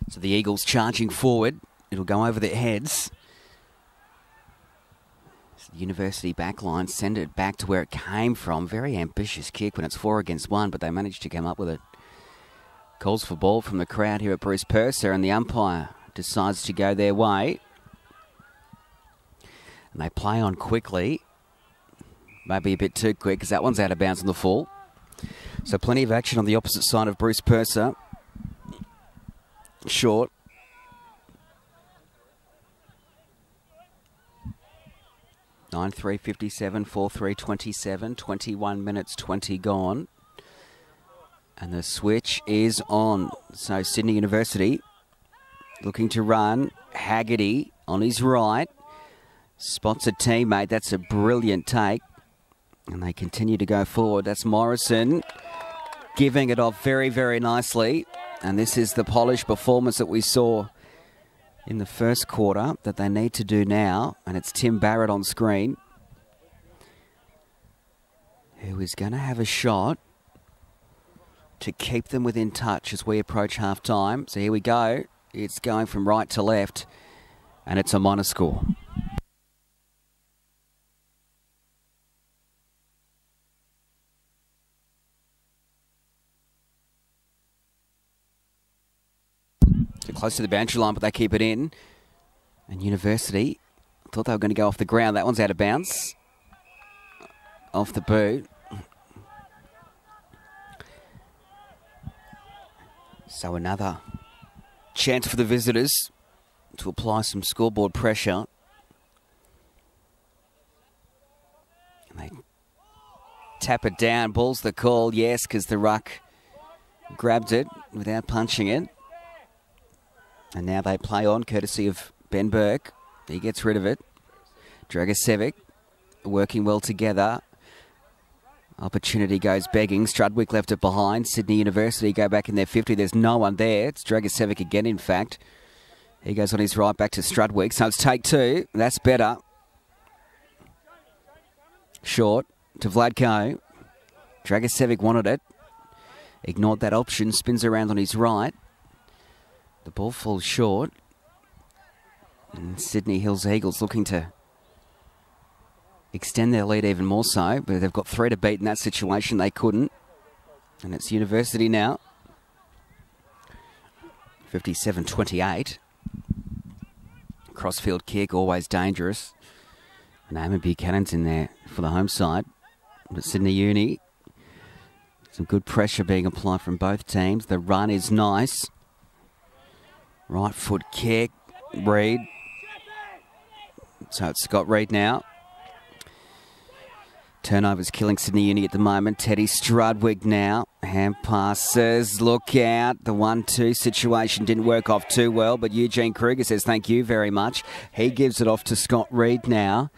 So the Eagles charging forward. It'll go over their heads. University backline send it back to where it came from. Very ambitious kick when it's 4 against 1, but they managed to come up with it. Calls for ball from the crowd here at Bruce Purser, and the umpire decides to go their way. And they play on quickly. Maybe a bit too quick because that one's out of bounds on the full. So plenty of action on the opposite side of Bruce Purser. Short. Nine 3:57, 4:3:27, 21 minutes 20 gone. And the switch is on. So Sydney University looking to run. Haggerty on his right. Spots a teammate. That's a brilliant take. And they continue to go forward. That's Morrison giving it off very, very nicely. And this is the polished performance that we saw in the first quarter that they need to do now. And it's Tim Barrett on screen, who is going to have a shot to keep them within touch as we approach half-time. So here we go. It's going from right to left, and it's a minor score. So close to the boundary line, but they keep it in. And University thought they were going to go off the ground. That one's out of bounds. Off the boot. So another chance for the visitors to apply some scoreboard pressure. And they tap it down. Ball's the call, yes, because the ruck grabbed it without punching it. And now they play on, courtesy of Ben Burke. He gets rid of it. Dragicevic working well together. Opportunity goes begging. Strudwick left it behind. Sydney University go back in their 50. There's no one there. It's Dragicevic again, in fact. He goes on his right back to Strudwick. So it's take two. That's better. Short to Vladko. Dragicevic wanted it. Ignored that option. Spins around on his right. The ball falls short. And Sydney Hills Eagles looking to extend their lead even more so, but they've got 3 to beat in that situation. They couldn't. And it's University now. 57-28. Crossfield kick, always dangerous. And Eamon Buchanan's in there for the home side. But Sydney Uni, some good pressure being applied from both teams. The run is nice. Right foot kick, Reid. So it's Scott Reid now. Turnovers killing Sydney Uni at the moment. Teddy Strudwick now. Hand passes. Look out. The 1-2 situation didn't work off too well, but Eugene Kruger says thank you very much. He gives it off to Scott Reid now.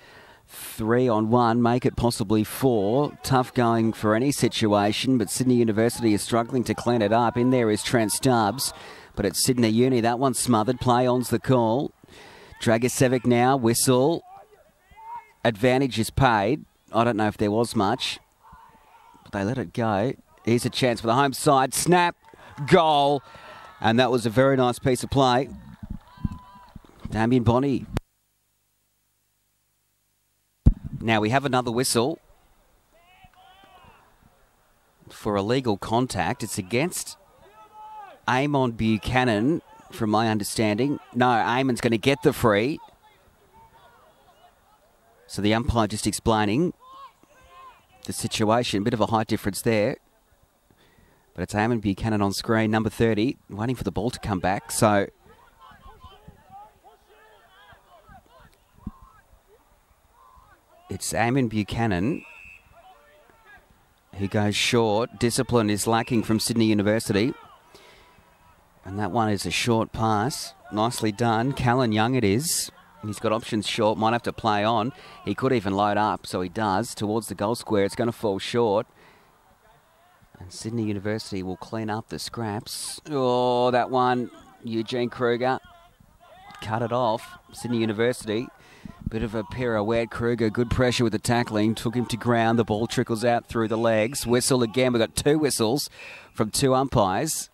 3-on-1. Make it possibly 4. Tough going for any situation, but Sydney University is struggling to clean it up. In there is Trent Stubbs, but it's Sydney Uni. That one's smothered. Play on's the call. Dragicevic now. Whistle. Advantage is paid. I don't know if there was much, but they let it go. Here's a chance for the home side. Snap, goal, and that was a very nice piece of play. Damien Bonney. Now we have another whistle for illegal contact. It's against Eamon Buchanan, from my understanding. No, Eamon's going to get the free. So the umpire just explaining the situation. Bit of a height difference there. But it's Eamon Buchanan on screen, number 30, waiting for the ball to come back. So it's Eamon Buchanan who goes short. Discipline is lacking from Sydney University. And that one is a short pass. Nicely done. Callan Young it is. He's got options short, might have to play on. He could even load up, so he does, towards the goal square. It's going to fall short. And Sydney University will clean up the scraps. Oh, that one, Eugene Kruger cut it off. Sydney University, bit of a pirouette. Kruger, good pressure with the tackling, took him to ground. The ball trickles out through the legs. Whistle again. We've got 2 whistles from 2 umpires.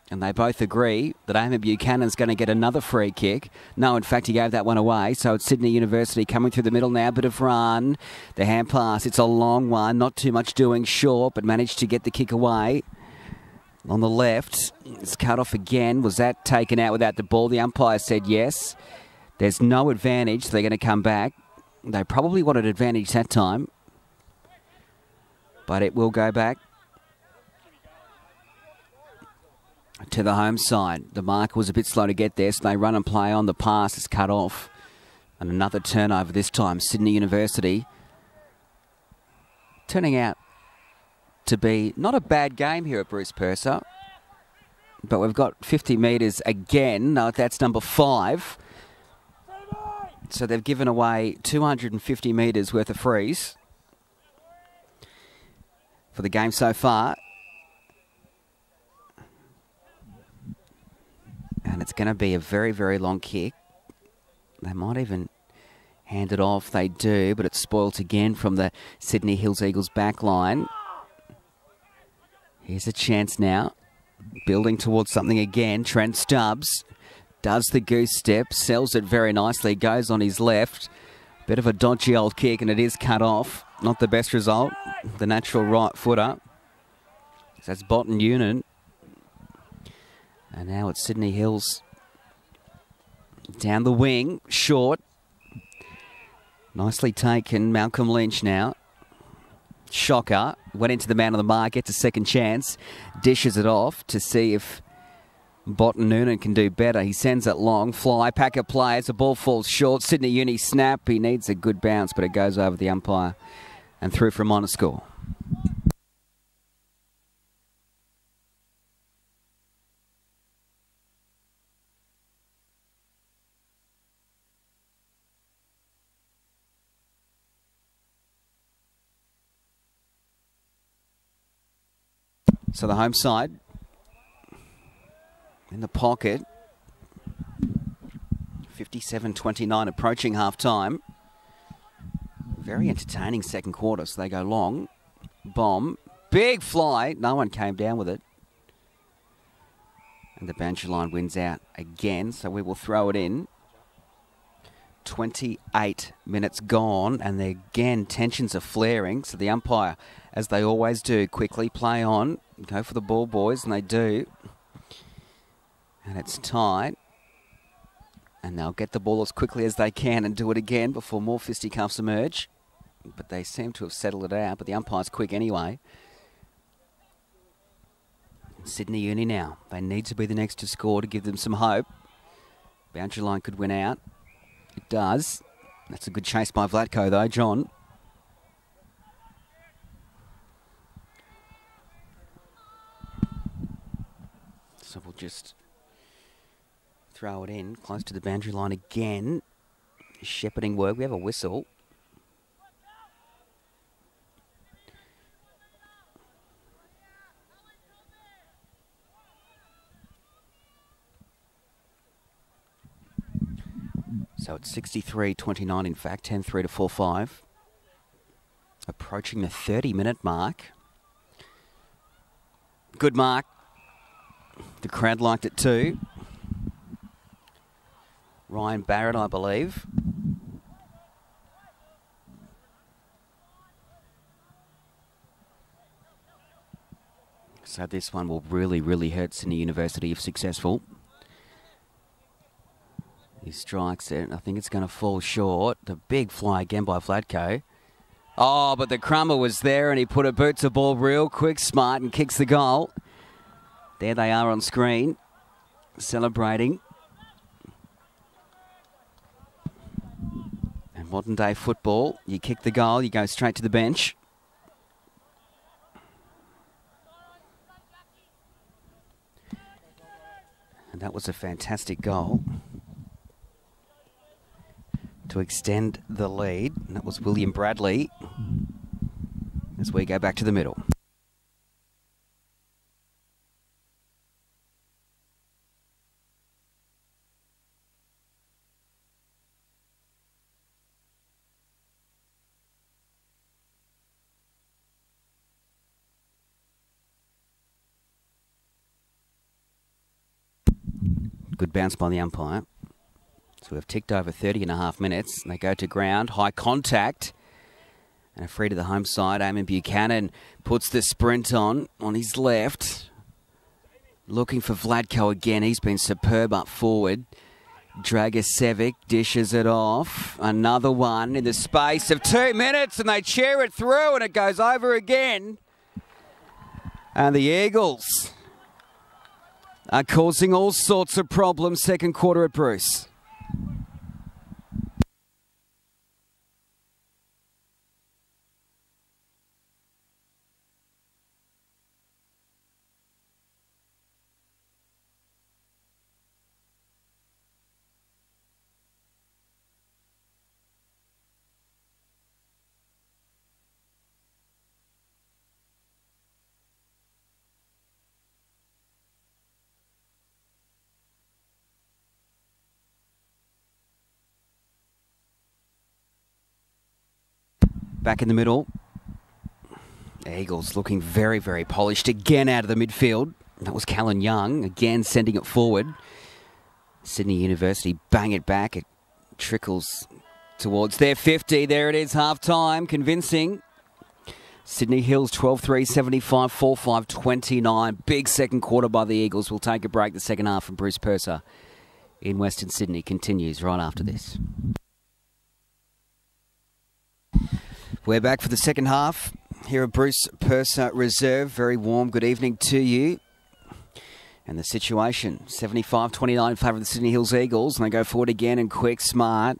And they both agree that Eamon Buchanan's going to get another free kick. No, in fact, he gave that one away. So it's Sydney University coming through the middle now. Bit of run. The hand pass. It's a long one. Not too much doing short, but managed to get the kick away. On the left, it's cut off again. Was that taken out without the ball? The umpire said yes. There's no advantage. So they're going to come back. They probably wanted advantage that time. But it will go back to the home side. The marker was a bit slow to get there, so they run and play on. The pass is cut off. And another turnover this time. Sydney University turning out to be not a bad game here at Bruce Purser. But we've got 50 metres again. No, that's number 5. So they've given away 250 metres worth of frees for the game so far. And it's going to be a very, very long kick. They might even hand it off. They do, but it's spoilt again from the Sydney Hills Eagles back line. Here's a chance now. Building towards something again. Trent Stubbs does the goose step, sells it very nicely, goes on his left. Bit of a dodgy old kick, and it is cut off. Not the best result. The natural right footer. So that's Botten Union. And now it's Sydney Hills down the wing, short. Nicely taken, Malcolm Lynch now. Shocker, went into the man on the mark, gets a second chance, dishes it off to see if Botten Noonan can do better. He sends it long, fly, pack of players, the ball falls short. Sydney Uni snap, he needs a good bounce, but it goes over the umpire and through for a minor score. So the home side in the pocket. 57-29 approaching half-time. Very entertaining second quarter, so they go long. Bomb. Big fly. No one came down with it. And the boundary line wins out again, so we will throw it in. 28 minutes gone, and again, tensions are flaring. So the umpire, as they always do, quickly play on. Go for the ball, boys, and they do. And it's tight. And they'll get the ball as quickly as they can and do it again before more fisticuffs emerge. But they seem to have settled it out, but the umpire's quick anyway. Sydney Uni now. They need to be the next to score to give them some hope. Boundary line could win out. It does. That's a good chase by Vlatko, though, John. So we'll just throw it in close to the boundary line again. Shepherding work. We have a whistle. So it's 63-29 in fact, 10-3 to 4-5. Approaching the 30-minute mark. Good mark. The crowd liked it too. Ryan Barrett, I believe. So this one will really, really hurt Sydney University if successful. He strikes it. I think it's going to fall short. The big fly again by Vlatko. Oh, but the crummer was there and he put a boot to ball real quick, smart, and kicks the goal. There they are on screen, celebrating. And modern day football, you kick the goal, you go straight to the bench. And that was a fantastic goal to extend the lead. And that was William Bradley as we go back to the middle. Good bounce by the umpire. So we've ticked over 30.5 minutes. They go to ground. High contact. And a free to the home side. Eamon Buchanan puts the sprint on his left. Looking for Vladko again. He's been superb up forward. Dragicevic dishes it off. Another one in the space of 2 minutes, and they cheer it through, and it goes over again. And the Eagles are causing all sorts of problems second quarter at Bruce. Back in the middle. Eagles looking very, very polished again out of the midfield. That was Callan Young again sending it forward. Sydney University bang it back. It trickles towards their 50. There it is, half time. Convincing. Sydney Hills 12-3, 75, 4-5, 29. Big second quarter by the Eagles. We'll take a break. The second half from Bruce Purser in Western Sydney continues right after this. We're back for the second half here at Bruce Purser Reserve. Very warm good evening to you. And the situation, 75-29 in favour of the Sydney Hills Eagles. And they go forward again and quick, smart.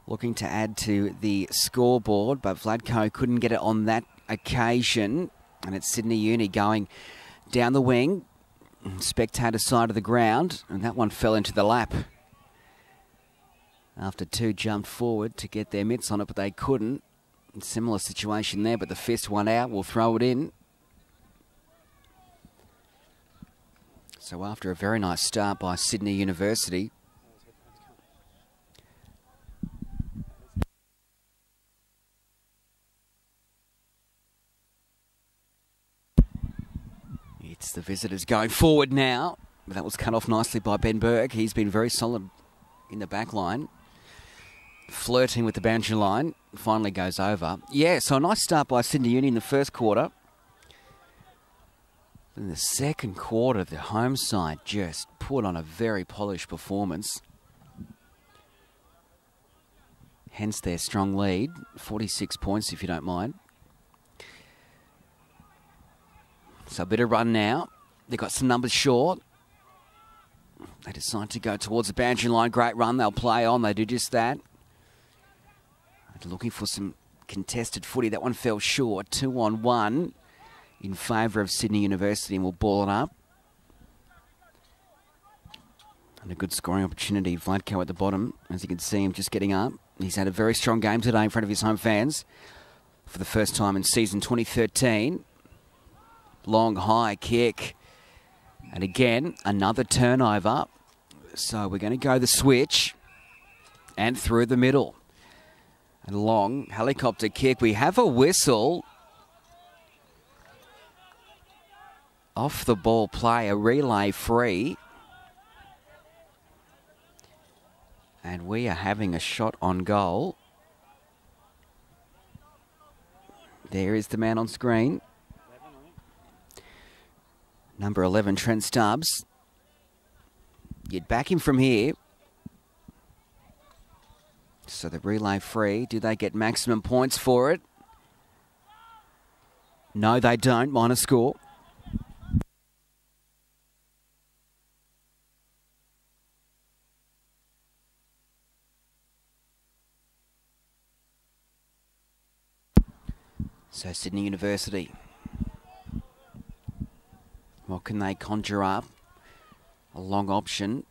Looking to add to the scoreboard, but Vladko couldn't get it on that occasion. And it's Sydney Uni going down the wing, spectator side of the ground. And that one fell into the lap. After two jumped forward to get their mitts on it, but they couldn't. Similar situation there, but the fist one out. We'll throw it in. So after a very nice start by Sydney University, it's the visitors going forward now. That was cut off nicely by Ben Berg. He's been very solid in the back line. Flirting with the boundary line. Finally goes over. Yeah, so a nice start by Sydney Uni in the first quarter. In the second quarter, the home side just put on a very polished performance. Hence their strong lead. 46 points, if you don't mind. So a bit of run now. They've got some numbers short. They decide to go towards the boundary line. Great run. They'll play on. They do just that. Looking for some contested footy. That one fell short. 2-on-1 in favour of Sydney University, and we'll ball it up. And a good scoring opportunity. Vladko at the bottom. As you can see him just getting up. He's had a very strong game today in front of his home fans for the first time in season 2013. Long high kick. And again, another turnover. So we're going to go the switch and through the middle. A long helicopter kick. We have a whistle. Off the ball play, a relay free. And we are having a shot on goal. There is the man on screen. Number 11, Trent Stubbs. You'd back him from here. So the relay free. Do they get maximum points for it? No, they don't. Minor score. So Sydney University. What can they conjure up? A long option.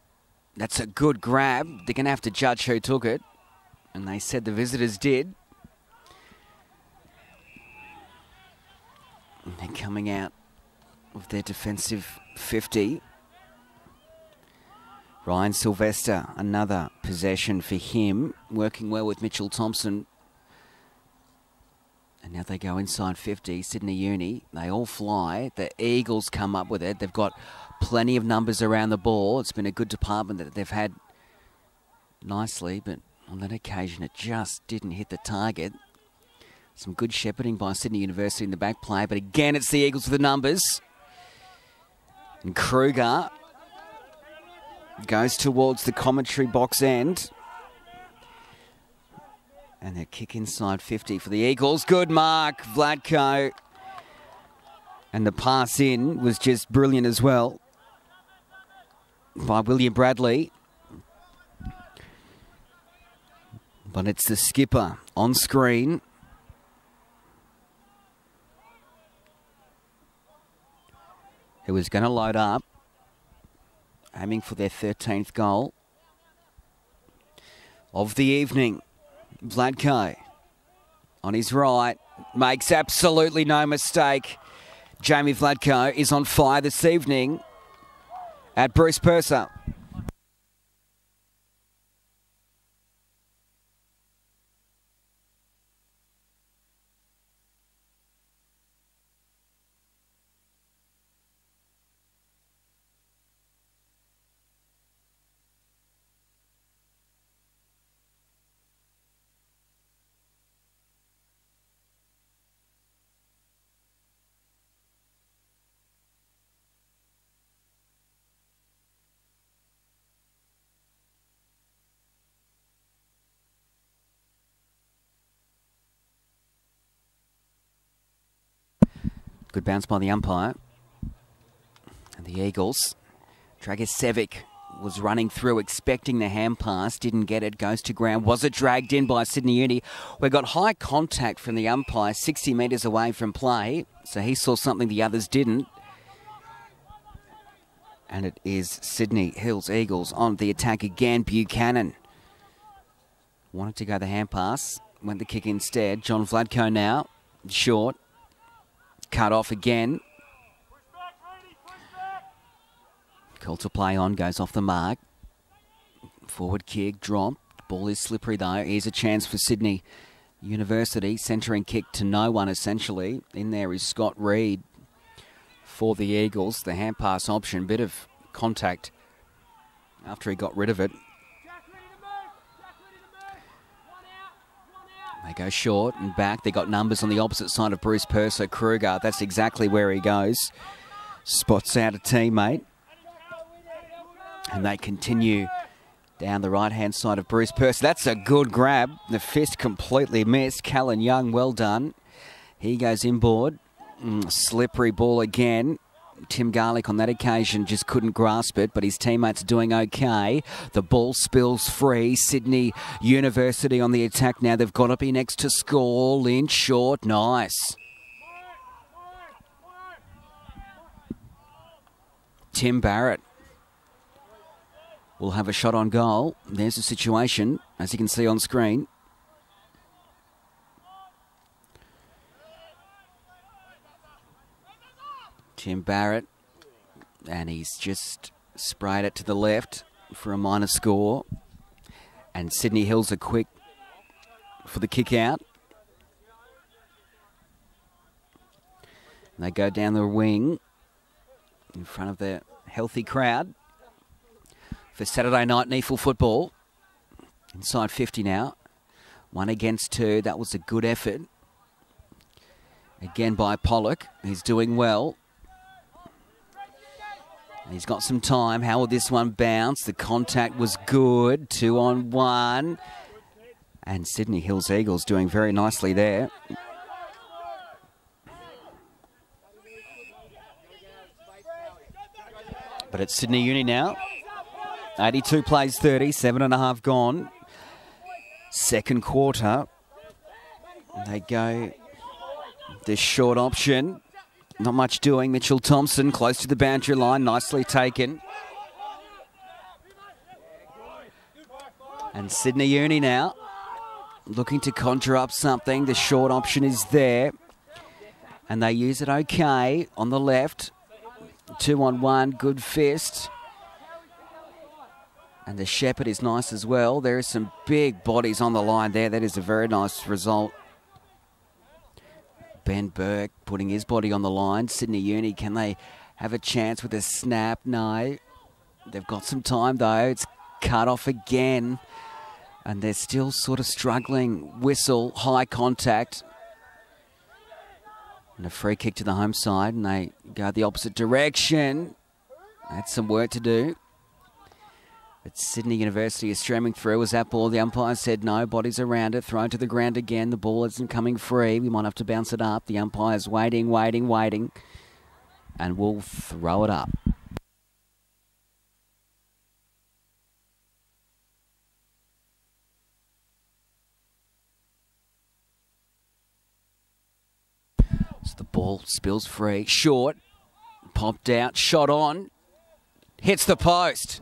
That's a good grab. They're going to have to judge who took it. And they said the visitors did. And they're coming out with their defensive 50. Ryan Sylvester, another possession for him. Working well with Mitchell Thompson. And now they go inside 50. Sydney Uni, they all fly. The Eagles come up with it. They've got plenty of numbers around the ball. It's been a good department that they've had nicely, but on that occasion it just didn't hit the target. Some good shepherding by Sydney University in the back play, but again it's the Eagles with the numbers. And Kruger goes towards the commentary box end. And a kick inside 50 for the Eagles. Good mark, Vladko. And the pass in was just brilliant as well by William Bradley. But it's the skipper on screen. Who was going to load up, aiming for their 13th goal of the evening. Vladko on his right makes absolutely no mistake. Jamie Vladko is on fire this evening at Bruce Purser. Good bounce by the umpire. And the Eagles. Dragicevic was running through, expecting the hand pass. Didn't get it. Goes to ground. Was it dragged in by Sydney Uni? We got high contact from the umpire, 60 metres away from play. So he saw something the others didn't. And it is Sydney Hills Eagles on the attack again. Buchanan wanted to go the hand pass. Went the kick instead. John Vladko now. Short. Cut off again. Call to play on, goes off the mark. Forward kick, drop. Ball is slippery though. Here's a chance for Sydney University. Centering kick to no one essentially. In there is Scott Reid for the Eagles. The hand pass option, bit of contact after he got rid of it. They go short and back. They got numbers on the opposite side of Bruce Purser. Kruger, that's exactly where he goes. Spots out a teammate. And they continue down the right-hand side of Bruce Purser. That's a good grab. The fist completely missed. Callan Young, well done. He goes inboard. Slippery ball again. Tim Garlick on that occasion just couldn't grasp it, but his teammates are doing okay. The ball spills free. Sydney University on the attack now. They've got to be next to score. Lynch short. Nice. Tim Barrett will have a shot on goal. There's the situation, as you can see on screen. Tim Barrett, and he's just sprayed it to the left for a minor score. And Sydney Hills are quick for the kick out. And they go down the wing in front of the healthy crowd for Saturday night NEAFL football. Inside 50 now. 1 against 2. That was a good effort. Again by Pollock. He's doing well. He's got some time. How will this one bounce? The contact was good. 2 on 1. And Sydney Hills Eagles doing very nicely there. But it's Sydney Uni now. 82 plays 30, 7.5 gone. Second quarter. They go this short option. Not much doing. Mitchell Thompson close to the boundary line. Nicely taken. And Sydney Uni now looking to conjure up something. The short option is there. And they use it okay on the left. 2 on 1. Good fist. And the shepherd is nice as well. There are some big bodies on the line there. That is a very nice result. Ben Burke putting his body on the line. Sydney Uni, can they have a chance with a snap. No. They've got some time, though. It's cut off again. And they're still sort of struggling. Whistle, high contact. And a free kick to the home side. And they go the opposite direction. That's some work to do. But Sydney University is streaming through. As that ball, the umpire said no. Bodies around it. Thrown to the ground again. The ball isn't coming free. We might have to bounce it up. The umpire's waiting. And we'll throw it up. So the ball spills free. Short. Popped out. Shot on. Hits the post.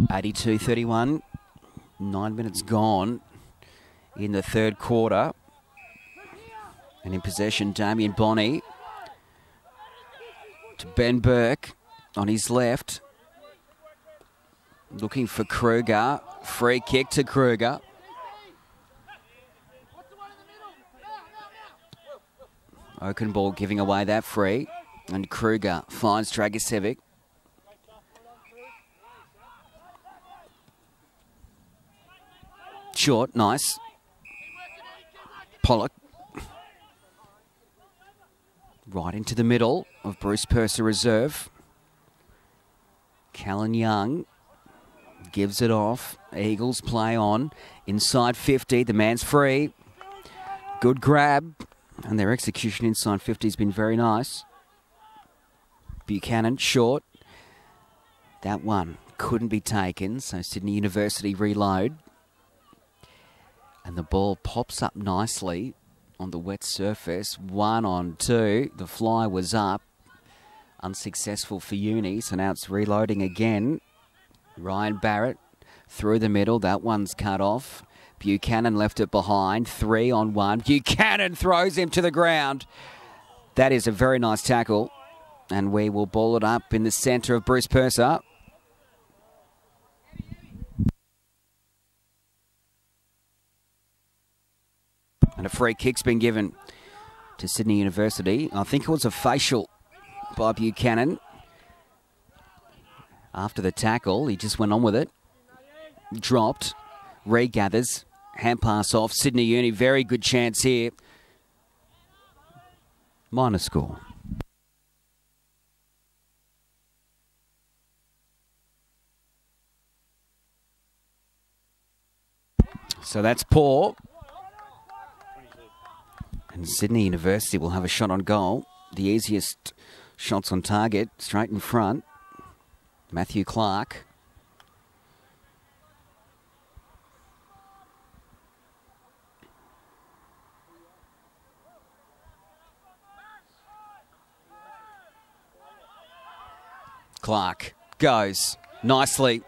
(82-31). 9 minutes gone in the third quarter. And in possession, Damien Bonney to Ben Burke on his left. Looking for Kruger. Free kick to Kruger. Oakenball giving away that free. And Kruger finds Dragicevic. Short, nice. Pollock. Right into the middle of Bruce Purser reserve. Callan Young gives it off. Eagles play on. Inside 50, the man's free. Good grab. And their execution inside 50 has been very nice. Buchanan, short. That one couldn't be taken, so Sydney University reload. And the ball pops up nicely on the wet surface. 1-on-2. The fly was up. Unsuccessful for Uni, so now it's reloading again. Ryan Barrett through the middle. That one's cut off. Buchanan left it behind. 3-on-1. Buchanan throws him to the ground. That is a very nice tackle. And we will ball it up in the centre of Bruce Purser. And a free kick's been given to Sydney University. I think it was a facial by Buchanan. After the tackle, he just went on with it. Dropped. Regathers. Hand pass off. Sydney Uni, very good chance here. Minor score. So that's poor. And Sydney University will have a shot on goal. The easiest shots on target, straight in front. Matthew Clark. Clark goes nicely.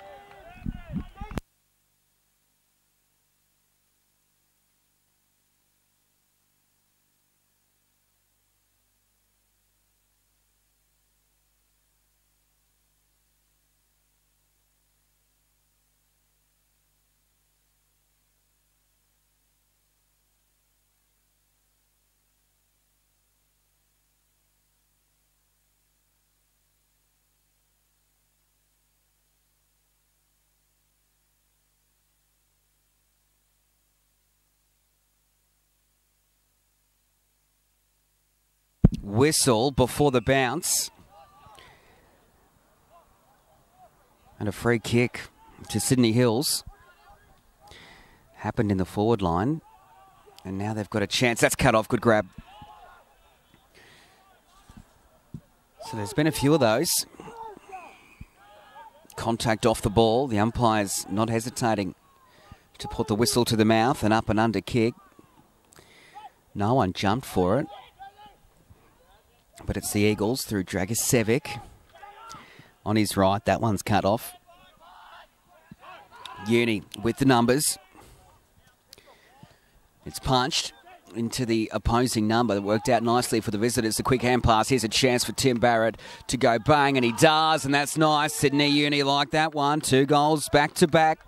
Whistle before the bounce. And a free kick to Sydney Hills. Happened in the forward line. And now they've got a chance. That's cut off. Good grab. So there's been a few of those. Contact off the ball. The umpire's not hesitating to put the whistle to the mouth. An up and under kick. No one jumped for it. But it's the Eagles through Dragicevic. On his right, that one's cut off. Uni with the numbers. It's punched. into the opposing number. That worked out nicely for the visitors. The quick hand pass. Here's a chance for Tim Barrett to go bang, and he does, and that's nice. Sydney Uni like that one. 2 goals back to back.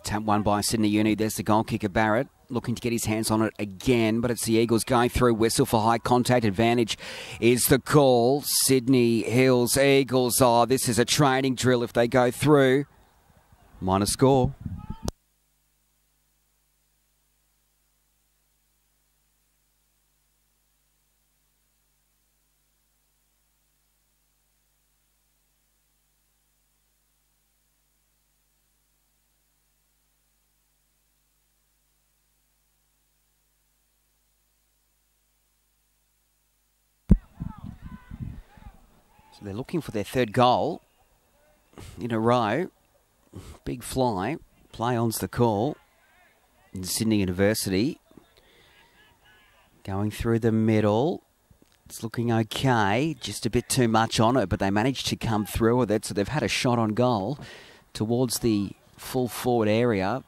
Tap one by Sydney Uni. There's the goal kicker, Barrett, looking to get his hands on it again, but it's the Eagles going through. Whistle for high contact advantage is the call. Sydney Hills Eagles. Oh, this is a training drill if they go through. Minor score. So they're looking for their 3rd goal in a row. Big fly. Play on's the call. In Sydney University. Going through the middle. It's looking okay. Just a bit too much on it, but they managed to come through with it. So they've had a shot on goal towards the full forward area.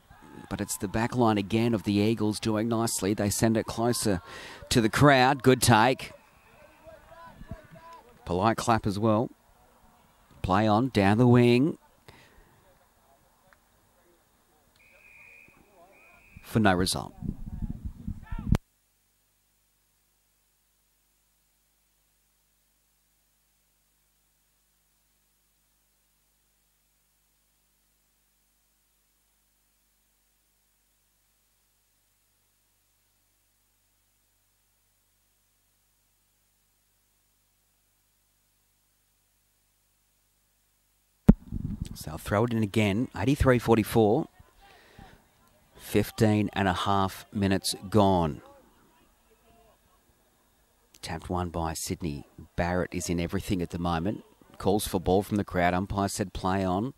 But it's the back line again of the Eagles doing nicely. They send it closer to the crowd. Good take. Polite clap as well. Play on, down the wing. For no result. So I'll throw it in again. 83-44. 15 and a half minutes gone. Tapped one by Sydney. Barrett is in everything at the moment. Calls for ball from the crowd. Umpire said play on.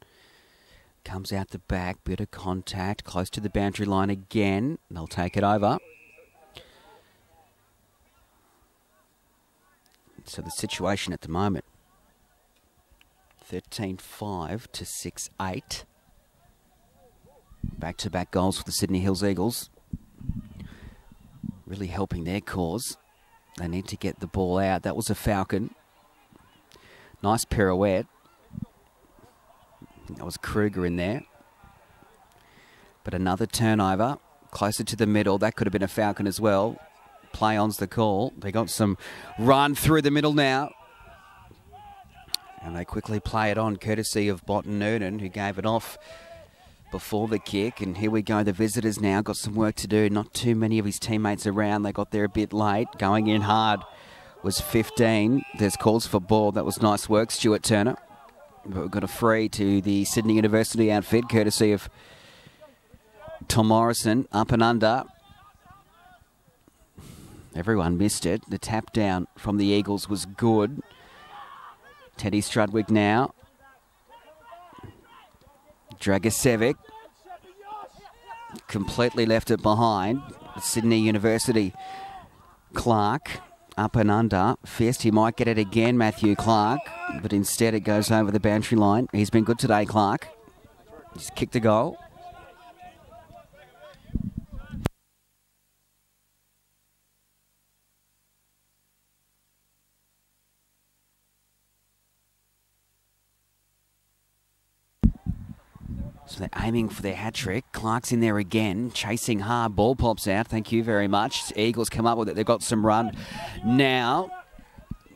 Comes out the back. Bit of contact. Close to the boundary line again. They'll take it over. So the situation at the moment. 13-5 to 6-8. Back-to-back goals for the Sydney Hills Eagles. Really helping their cause. They need to get the ball out. That was a Falcon. Nice pirouette. That was Kruger in there. But another turnover. Closer to the middle. That could have been a Falcon as well. Play on's the call. They got some run through the middle now. And they quickly play it on, courtesy of Botten Noonan, who gave it off before the kick. And here we go, the visitors now got some work to do. Not too many of his teammates around. They got there a bit late. Going in hard was 15. There's calls for ball. That was nice work, Stuart Turner. But we've got a free to the Sydney University outfit, courtesy of Tom Morrison. Up and under. Everyone missed it. The tap down from the Eagles was good. Teddy Strudwick now. Dragicevic completely left it behind. Sydney University. Clark up and under. Fist, he might get it again, Matthew Clark, but instead it goes over the boundary line. He's been good today, Clark. He's kicked a goal. So they're aiming for their hat-trick. Clark's in there again, chasing hard. Ball pops out. Thank you very much. Eagles come up with it. They've got some run now.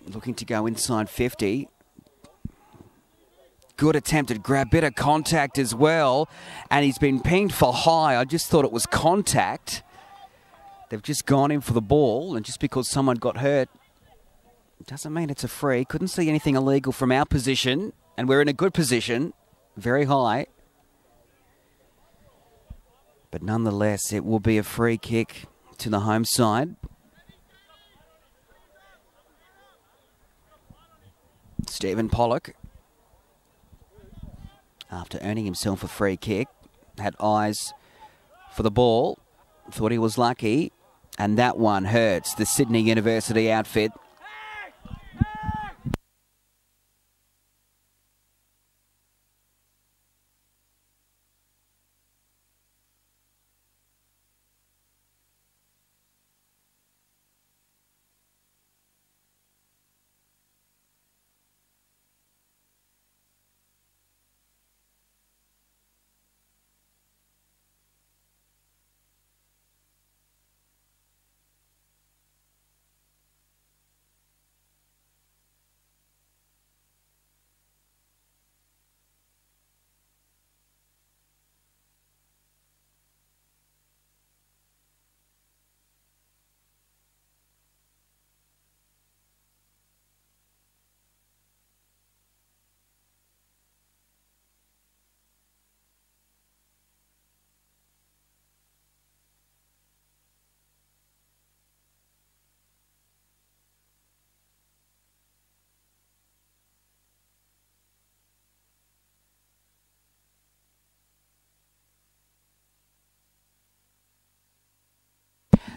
Looking to go inside 50. Good attempted grab. Bit of contact as well. And he's been pinged for high. I just thought it was contact. They've just gone in for the ball. And just because someone got hurt Doesn't mean it's a free. Couldn't see anything illegal from our position. And we're in a good position. Very high. But nonetheless, it will be a free kick to the home side. Stephen Pollock, after earning himself a free kick, had eyes for the ball. Thought he was lucky. And that one hurts the Sydney University outfit.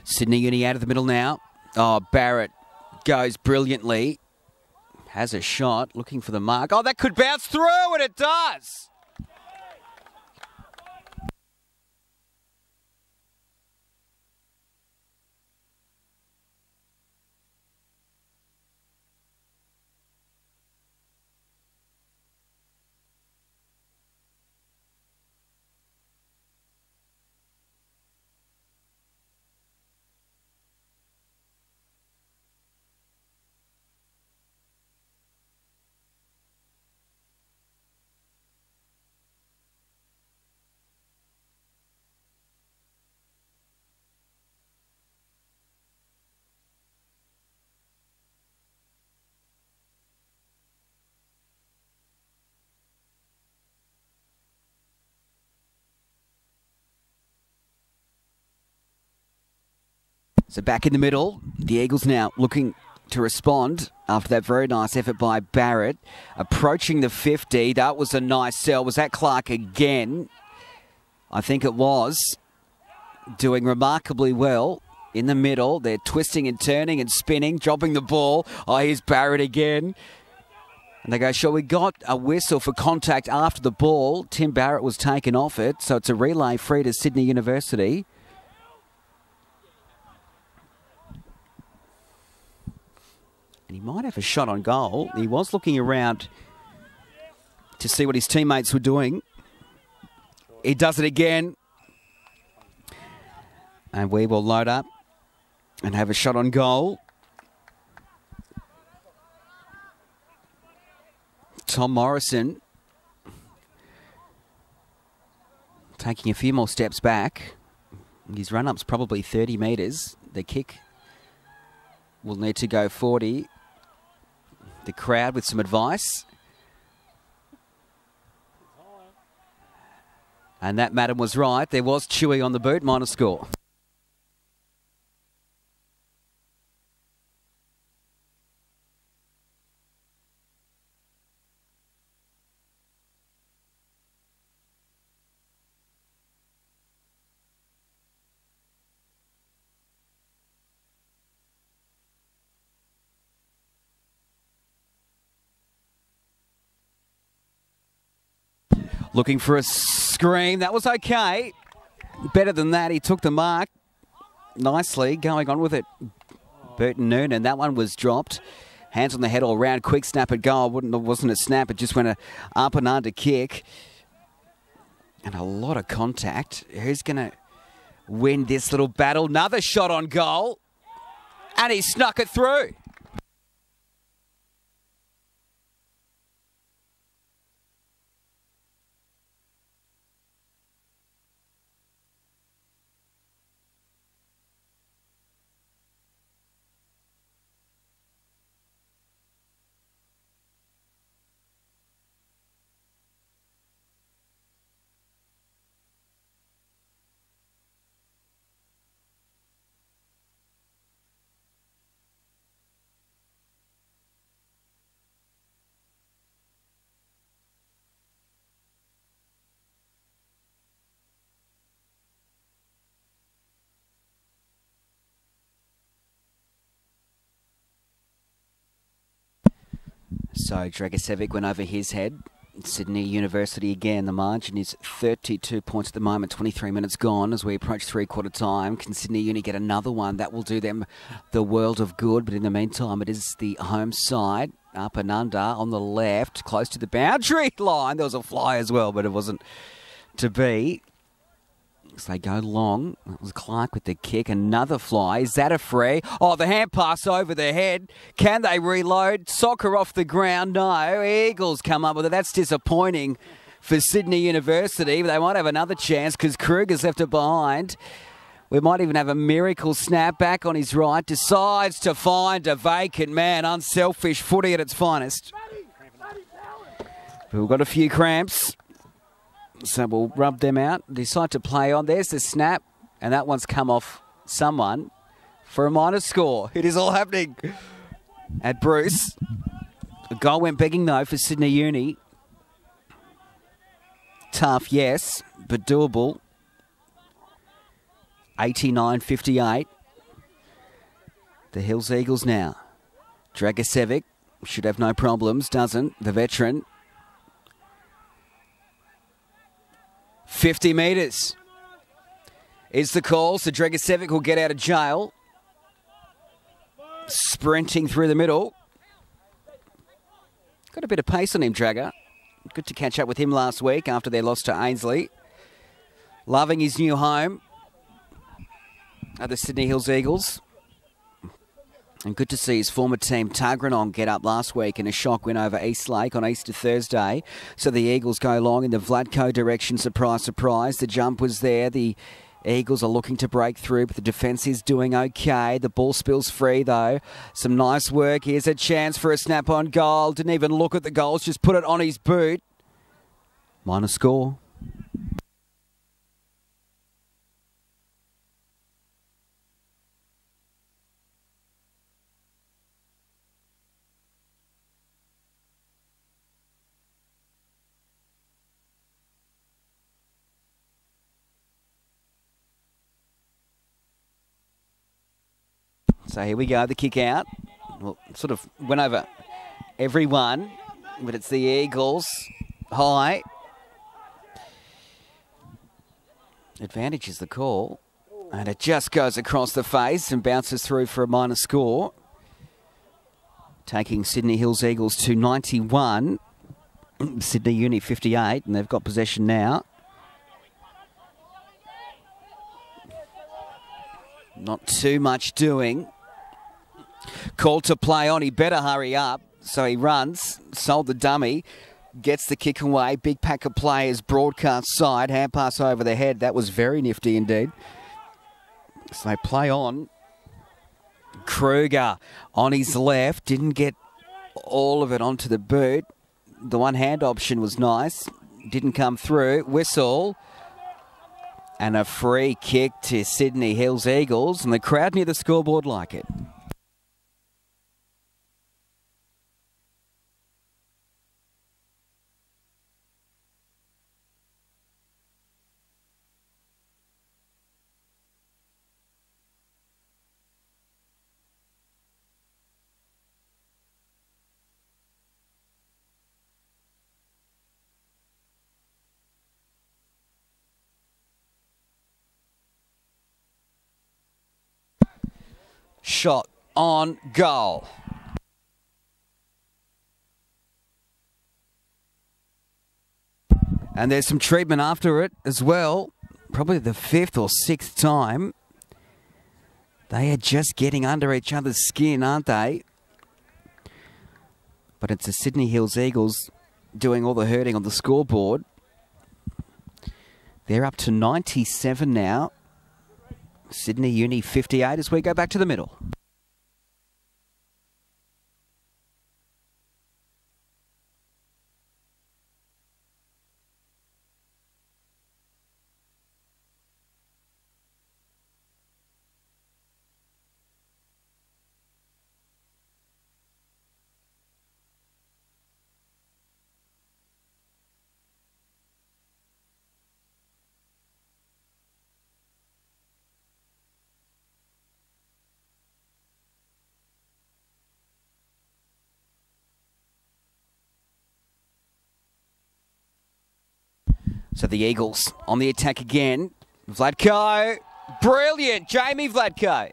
Sydney Uni out of the middle now. Oh, Barrett goes brilliantly. Has a shot, looking for the mark. Oh, that could bounce through, and it does. So back in the middle, the Eagles now looking to respond after that very nice effort by Barrett. Approaching the 50, that was a nice sell. Was that Clark again? I think it was. Doing remarkably well in the middle. They're twisting and turning and spinning, dropping the ball. Oh, here's Barrett again. And they go, sure, we got a whistle for contact after the ball. Tim Barrett was taken off it, so it's a relay free to Sydney University. And he might have a shot on goal. He was looking around to see what his teammates were doing. He does it again. And we will load up and have a shot on goal. Tom Morrison taking a few more steps back. His run-up's probably 30 metres. The kick will need to go 40. The crowd with some advice. And that madam was right. There was Chewy on the boot, minor score. Looking for a scream. That was okay. Better than that. He took the mark nicely, going on with it. Burton Noonan. That one was dropped. Hands on the head all round. Quick snap at goal. Wasn't a snap. It just went a up and under kick. And a lot of contact. Who's going to win this little battle? Another shot on goal. And he snuck it through. So Dragicevic went over his head. Sydney University again, the margin is 32 points at the moment, 23 minutes gone as we approach three-quarter time. Can Sydney Uni get another one? That will do them the world of good, but in the meantime it is the home side, up and under on the left, close to the boundary line. There was a fly as well, but it wasn't to be. So they go long. That was Clark with the kick. Another fly. Is that a free? Oh, the hand pass over the head. Can they reload? Soccer off the ground. No. Eagles come up with it. That's disappointing for Sydney University. But they might have another chance because Kruger's left it behind. We might even have a miracle snap back on his right. Decides to find a vacant man. Unselfish footy at its finest. But we've got a few cramps. So we'll rub them out. Decide to play on. There's the snap. And that one's come off someone for a minor score. It is all happening at Bruce. A goal went begging, though, for Sydney Uni. Tough, yes, but doable. 89-58. The Hills Eagles now. Dragicevic should have no problems. Doesn't. The veteran. 50 metres is the call, so Dragicevic will get out of jail. Sprinting through the middle. Got a bit of pace on him, Dragger. Good to catch up with him last week after their loss to Ainslie. Loving his new home at the Sydney Hills Eagles. And good to see his former team, Tuggeranong, get up last week in a shock win over Eastlake on Easter Thursday. So the Eagles go long in the Vladco direction. Surprise, surprise. The jump was there. The Eagles are looking to break through, but the defence is doing okay. The ball spills free, though. Some nice work. Here's a chance for a snap-on goal. Didn't even look at the goals, just put it on his boot. Minor score. So here we go, the kick out. Well, sort of went over everyone, but it's the Eagles. High. Advantage is the call. And it just goes across the face and bounces through for a minor score. Taking Sydney Hills Eagles to 91. Sydney Uni 58, and they've got possession now. Not too much doing. Called to play on. He better hurry up. So he runs. Sold the dummy. Gets the kick away. Big pack of players. Broadcast side. Hand pass over the head. That was very nifty indeed. So they play on. Kruger on his left. Didn't get all of it onto the boot. The one hand option was nice. Didn't come through. Whistle. And a free kick to Sydney Hills Eagles. And the crowd near the scoreboard like it. Shot on goal. And there's some treatment after it as well. Probably the 5th or 6th time. They are just getting under each other's skin, aren't they? But it's the Sydney Hills Eagles doing all the hurting on the scoreboard. They're up to 97 now. Sydney Uni 58 as we go back to the middle. So the Eagles on the attack again. Vladko, brilliant, Jamie Vladko.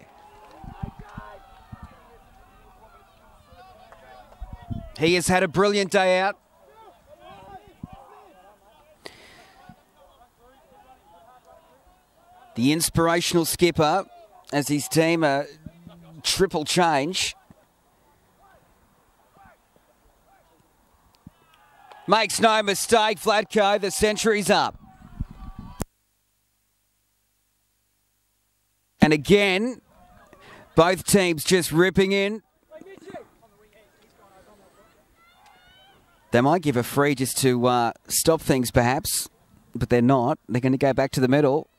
He has had a brilliant day out. The inspirational skipper as his team a triple change. Makes no mistake, Vladko, the century's up. And again, both teams just ripping in. They might give a free just to stop things perhaps, but they're not. They're going to go back to the middle.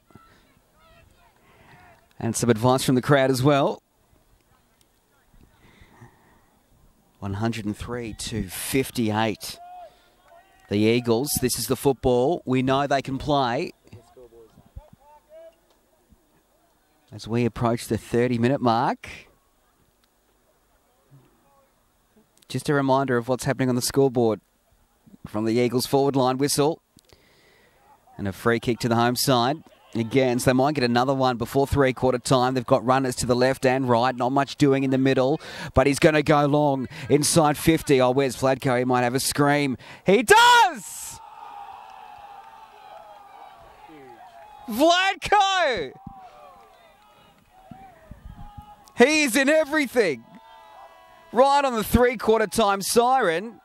And some advice from the crowd as well. 103-58. The Eagles, this is the football. We know they can play. As we approach the 30-minute mark. Just a reminder of what's happening on the scoreboard. From the Eagles forward line whistle. And a free kick to the home side. Again, so they might get another one before three-quarter time. They've got runners to the left and right. Not much doing in the middle. But he's going to go long inside 50. Oh, where's Vladko? He might have a scream. He does! Vladko! He is in everything. Right on the three-quarter time siren.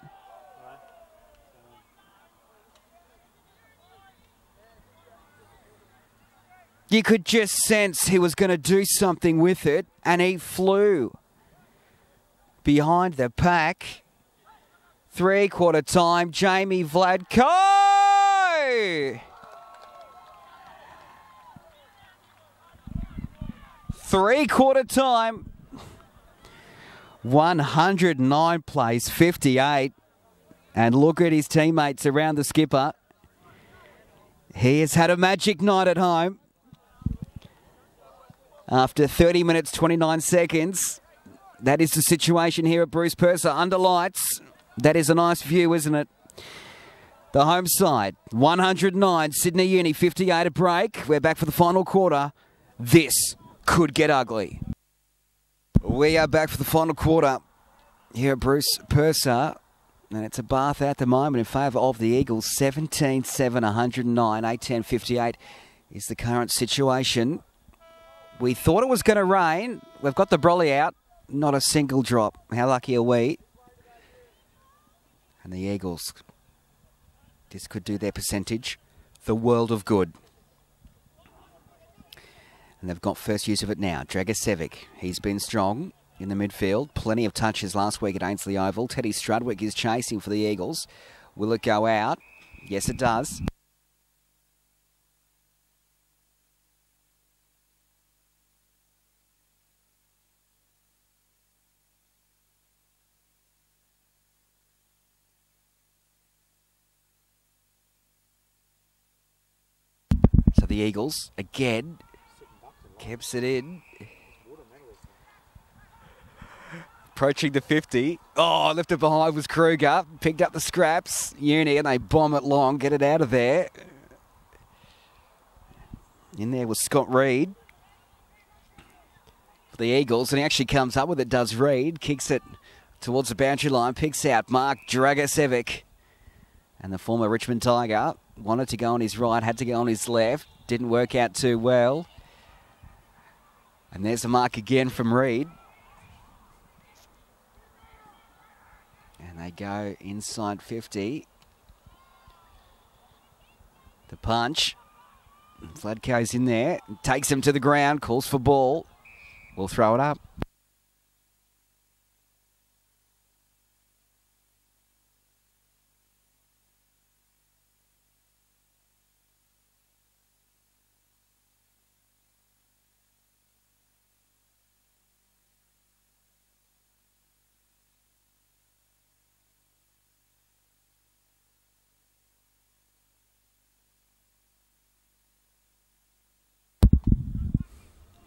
You could just sense he was going to do something with it, and he flew behind the pack. Three-quarter time, Jamie Vladko! Three-quarter time. 109 plays 58. And look at his teammates around the skipper. He has had a magic night at home. After 30 minutes, 29 seconds. That is the situation here at Bruce Purser under lights. That is a nice view, isn't it? The home side, 109, Sydney Uni, 58 a break. We're back for the final quarter. This could get ugly. We are back for the final quarter here at Bruce Purser. And it's a bath at the moment in favour of the Eagles. 17-7, 109, 8-10-58 is the current situation. We thought it was going to rain. We've got the brolly out. Not a single drop. How lucky are we? And the Eagles, this could do their percentage the world of good. And they've got first use of it now. Dragicevic, he's been strong in the midfield. Plenty of touches last week at Ainslie Oval. Teddy Strudwick is chasing for the Eagles. Will it go out? Yes, it does. So the Eagles, again, keeps it in. Approaching the 50. Oh, left it behind was Kruger. Picked up the scraps. Uni, and they bomb it long. Get it out of there. In there was Scott Reed. For the Eagles, and he actually comes up with it, does Reed. Kicks it towards the boundary line. Picks out Mark Dragicevic. And the former Richmond Tiger wanted to go on his right, had to go on his left. Didn't work out too well. And there's the mark again from Reed. And they go inside 50. The punch. Vladko's in there. Takes him to the ground. Calls for ball. We'll throw it up.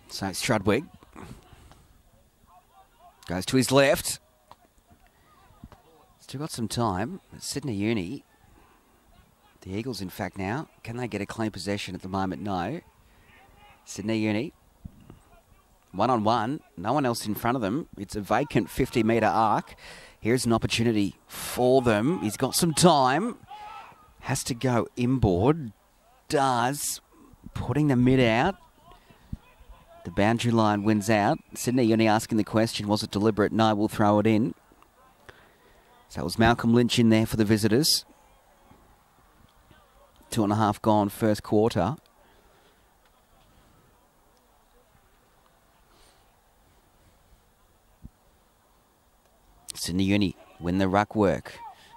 So Strudwick goes to his left. Still got some time. Sydney Uni The Eagles, in fact, now, can they get a clean possession at the moment? No. Sydney Uni, 1-on-1, no one else in front of them. It's a vacant 50-metre arc. Here's an opportunity for them. He's got some time. Has to go inboard. Does. Putting the mid out. The boundary line wins out. Sydney Uni asking the question, was it deliberate? No, we'll throw it in. So it was Malcolm Lynch in there for the visitors. 2.5 gone first quarter. Sydney Uni win the ruck work.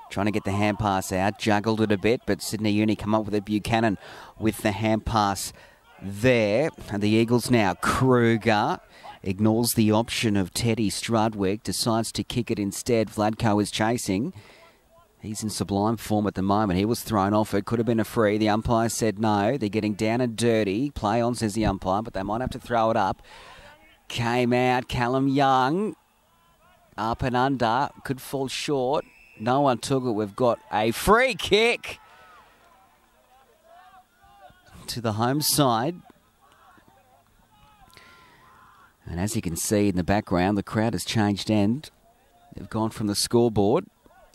Trying to get the hand pass out. Juggled it a bit, but Sydney Uni come up with it. Buchanan with the hand pass there. And the Eagles now. Kruger ignores the option of Teddy Strudwick. Decides to kick it instead. Vladko is chasing. He's in sublime form at the moment. He was thrown off. It could have been a free. The umpire said no. They're getting down and dirty. Play on, says the umpire, but they might have to throw it up. Came out. Callum Young. Up and under. Could fall short. No one took it. We've got a free kick to the home side. And as you can see in the background, the crowd has changed end. They've gone from the scoreboard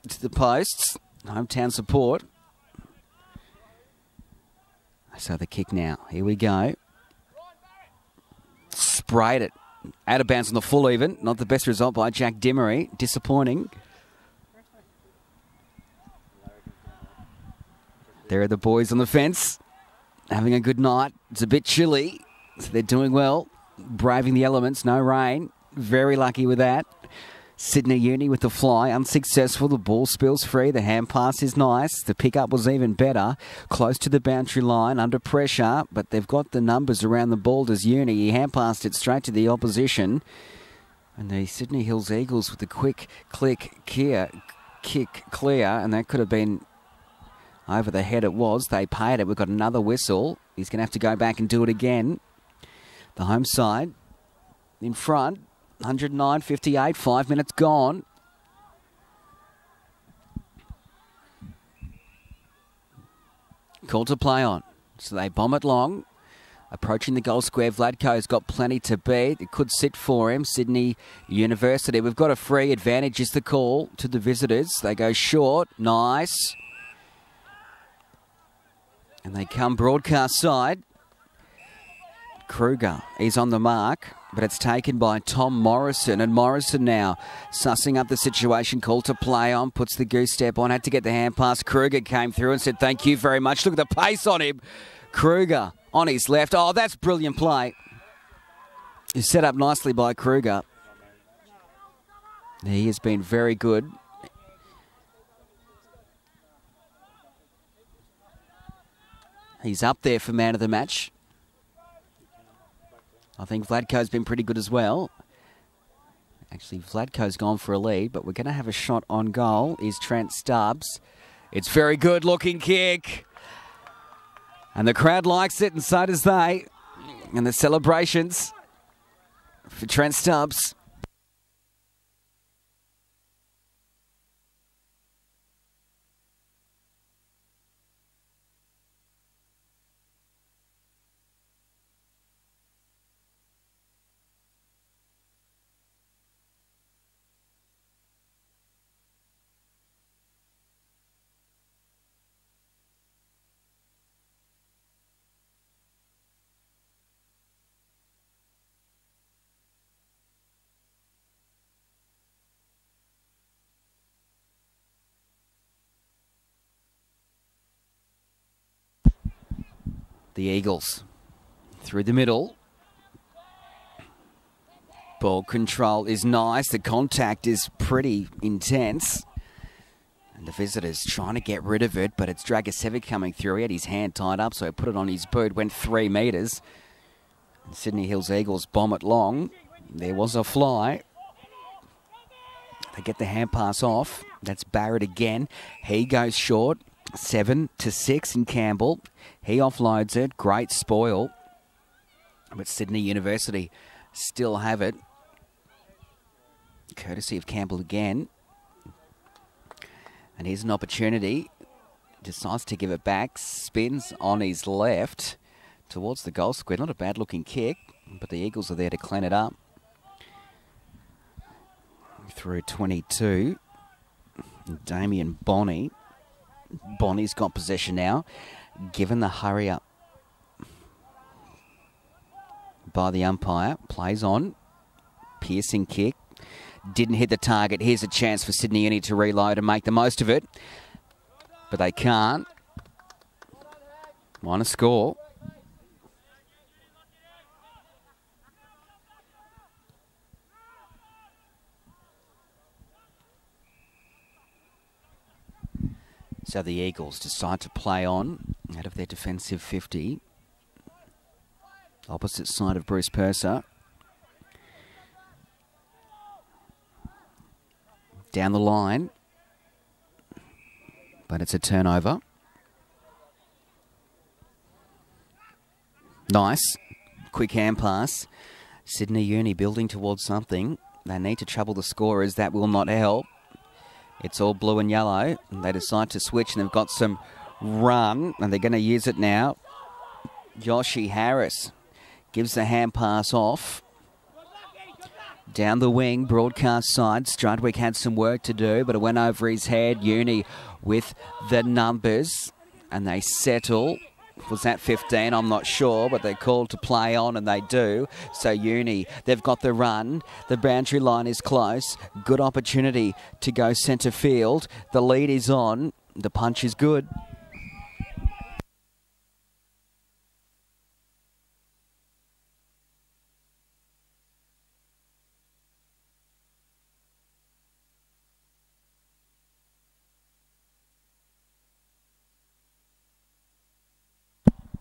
to the posts. Hometown support. So the kick now. Here we go. Sprayed it. Out of bounds on the full even. Not the best result by Jack Dimmery. Disappointing. There are the boys on the fence. Having a good night. It's a bit chilly. So they're doing well. Braving the elements. No rain. Very lucky with that. Sydney Uni with the fly, unsuccessful. The ball spills free. The hand pass is nice. The pickup was even better. Close to the boundary line, under pressure, but they've got the numbers around the ball. Does Uni? He hand passed it straight to the opposition. And the Sydney Hills Eagles with the quick kick clear, and that could have been over the head. It was. They paid it. We've got another whistle. He's going to have to go back and do it again. The home side in front. 109.58, 5 minutes gone. Call to play on. So they bomb it long. Approaching the goal square. Vladko's got plenty to beat. It could sit for him. Sydney University. We've got a free advantage is the call to the visitors. They go short. Nice. And they come broadcast side. Kruger, he's on the mark, but it's taken by Tom Morrison. And Morrison now sussing up the situation, called to play on, puts the goose step on, had to get the hand pass. Kruger came through and said, thank you very much. Look at the pace on him. Kruger on his left. Oh, that's brilliant play. He's set up nicely by Kruger. He has been very good. He's up there for man of the match. I think Vladko's been pretty good as well. Actually, Vladko's gone for a lead, but we're going to have a shot on goal. Is Trent Stubbs. It's very good looking kick. And the crowd likes it, and so does they. And the celebrations for Trent Stubbs. The Eagles through the middle. Ball control is nice. The contact is pretty intense. And the visitors trying to get rid of it, but it's Dragicevic coming through. He had his hand tied up, so he put it on his boot, went 3 metres. And Sydney Hills Eagles bomb it long. There was a fly. They get the hand pass off. That's Barrett again. He goes short. 7-6 in Campbell. He offloads it. Great spoil. But Sydney University still have it. Courtesy of Campbell again. And here's an opportunity. decides to give it back, spins on his left towards the goal square. Not a bad looking kick, but the Eagles are there to clean it up. Through 22, Damien Bonney. Bonney's got possession now, given the hurry up by the umpire. Plays on, piercing kick, didn't hit the target. Here's a chance for Sydney Uni to reload and make the most of it, but they can't. Minor score. So the Eagles decide to play on out of their defensive 50. Opposite side of Bruce Purser. Down the line. But it's a turnover. Nice. Quick hand pass. Sydney Uni building towards something. They need to trouble the scorers. That will not help. It's all blue and yellow. They decide to switch and they've got some run and they're going to use it now. Joshy Harris gives the hand pass off. Down the wing, broadcast side. Strudwick had some work to do, but it went over his head. Uni with the numbers and they settle. Was that 15? I'm not sure, but they're called to play on and they do. So Uni, they've got the run. The boundary line is close. Good opportunity to go centre field. The lead is on. The punch is good.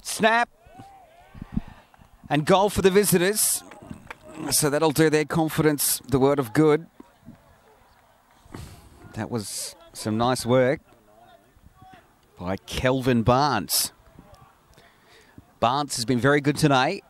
Snap and goal for the visitors. So that'll do their confidence the word of good. That was some nice work by Kelvin Barnes. Barnes has been very good tonight.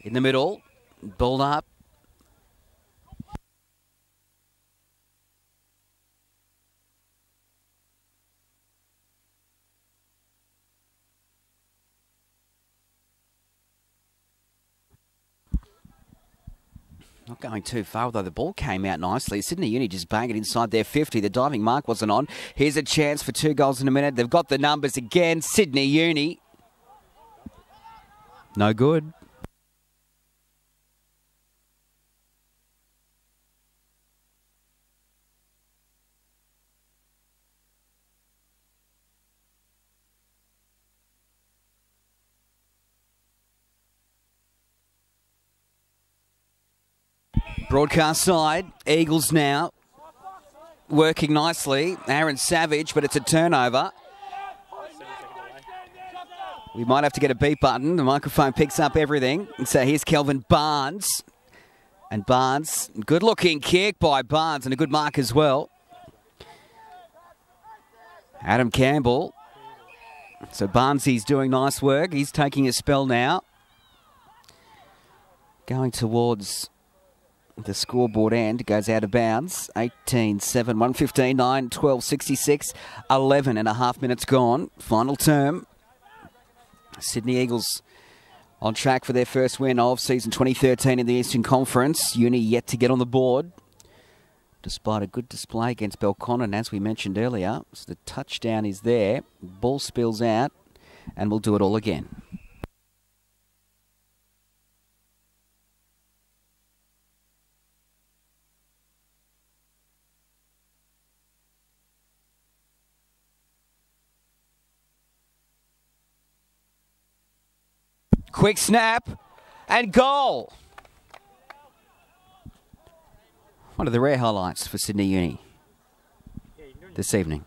In the middle, ball up. Not going too far, although the ball came out nicely. Sydney Uni just banged it inside their 50. The diving mark wasn't on. Here's a chance for 2 goals in a minute. They've got the numbers again. Sydney Uni. No good. Broadcast side, Eagles now working nicely. Aaron Savage, but it's a turnover. We might have to get a beep button. The microphone picks up everything. And so here's Kelvin Barnes. And Barnes, good looking kick by Barnes and a good mark as well. Adam Campbell. So Barnesy's doing nice work. He's taking a spell now. Going towards the scoreboard end, goes out of bounds. 18-7, 1:15, 9, 12, 66, 11 and a half minutes gone. Final term. Sydney Eagles on track for their first win of season 2013 in the Eastern Conference. Uni yet to get on the board, despite a good display against Belconnen, as we mentioned earlier. So the touchdown is there. Ball spills out, and we'll do it all again. Quick snap and goal. One of the rare highlights for Sydney Uni this evening.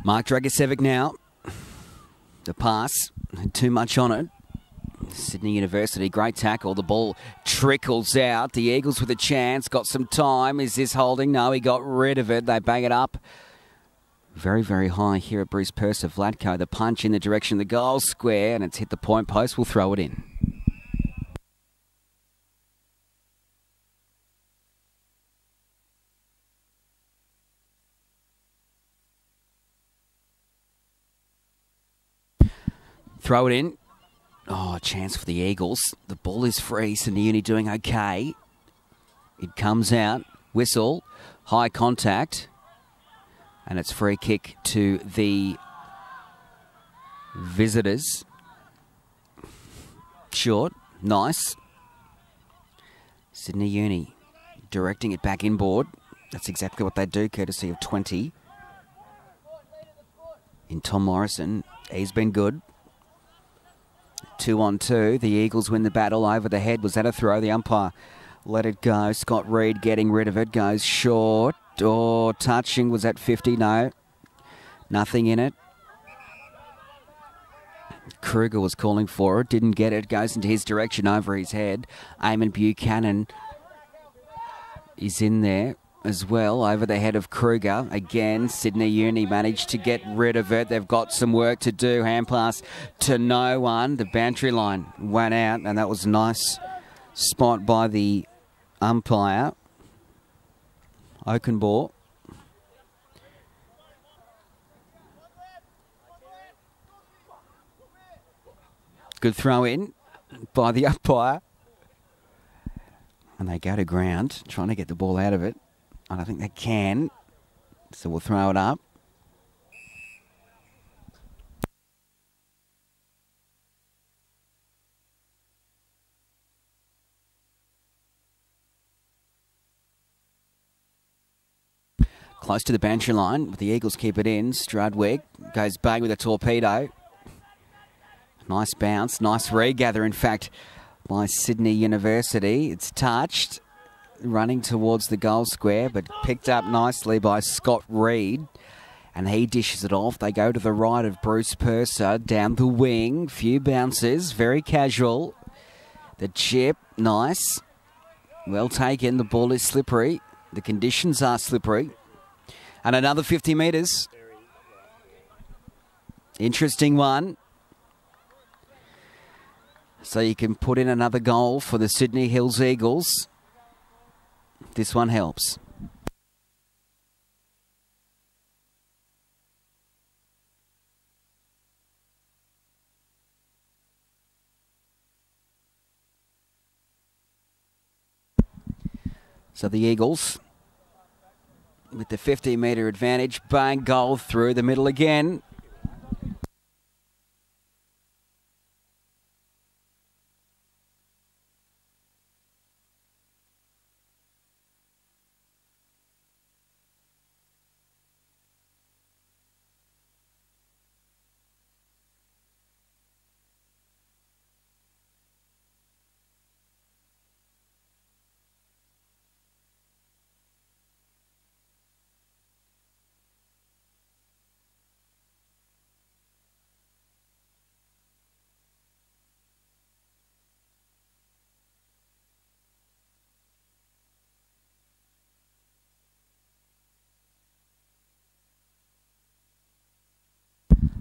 Mark Dragicevic now. The pass, too much on it. Sydney University, great tackle. The ball trickles out. The Eagles with a chance, got some time. Is this holding? No, he got rid of it. They bang it up. Very, very high here at Bruce Purser. Vlatko, the punch in the direction of the goal square, and it's hit the point post. We'll throw it in. Throw it in. Oh, a chance for the Eagles. The ball is free. Sydney Uni doing okay. It comes out. Whistle. High contact. And it's free kick to the visitors. Short. Nice. Sydney Uni directing it back inboard. That's exactly what they do, courtesy of 20. In Tom Morrison. He's been good. 2-on-2. The Eagles win the battle over the head. Was that a throw? The umpire let it go. Scott Reed getting rid of it. Goes short. Oh, touching. Was that 50? No. Nothing in it. Kruger was calling for it. Didn't get it. Goes into his direction over his head. Eamon Buchanan is in there as well, over the head of Kruger. Again, Sydney Uni managed to get rid of it. They've got some work to do. Hand pass to no one. The boundary line went out, and that was a nice spot by the umpire. Oakenbaugh. Good throw in by the umpire. And they go to ground, trying to get the ball out of it. I don't think they can, so we'll throw it up. Close to the boundary line, but the Eagles keep it in. Strudwick goes bang with a torpedo. Nice bounce, nice regather, in fact, by Sydney University. It's touched. Running towards the goal square, but picked up nicely by Scott Reed. And he dishes it off. They go to the right of Bruce Purser, down the wing. Few bounces, very casual. The chip, nice. Well taken. The ball is slippery. The conditions are slippery. And another 50 metres. Interesting one. So you can put in another goal for the Sydney Hills Eagles. This one helps. So the Eagles, with the 50-metre advantage, bang, goal through the middle again.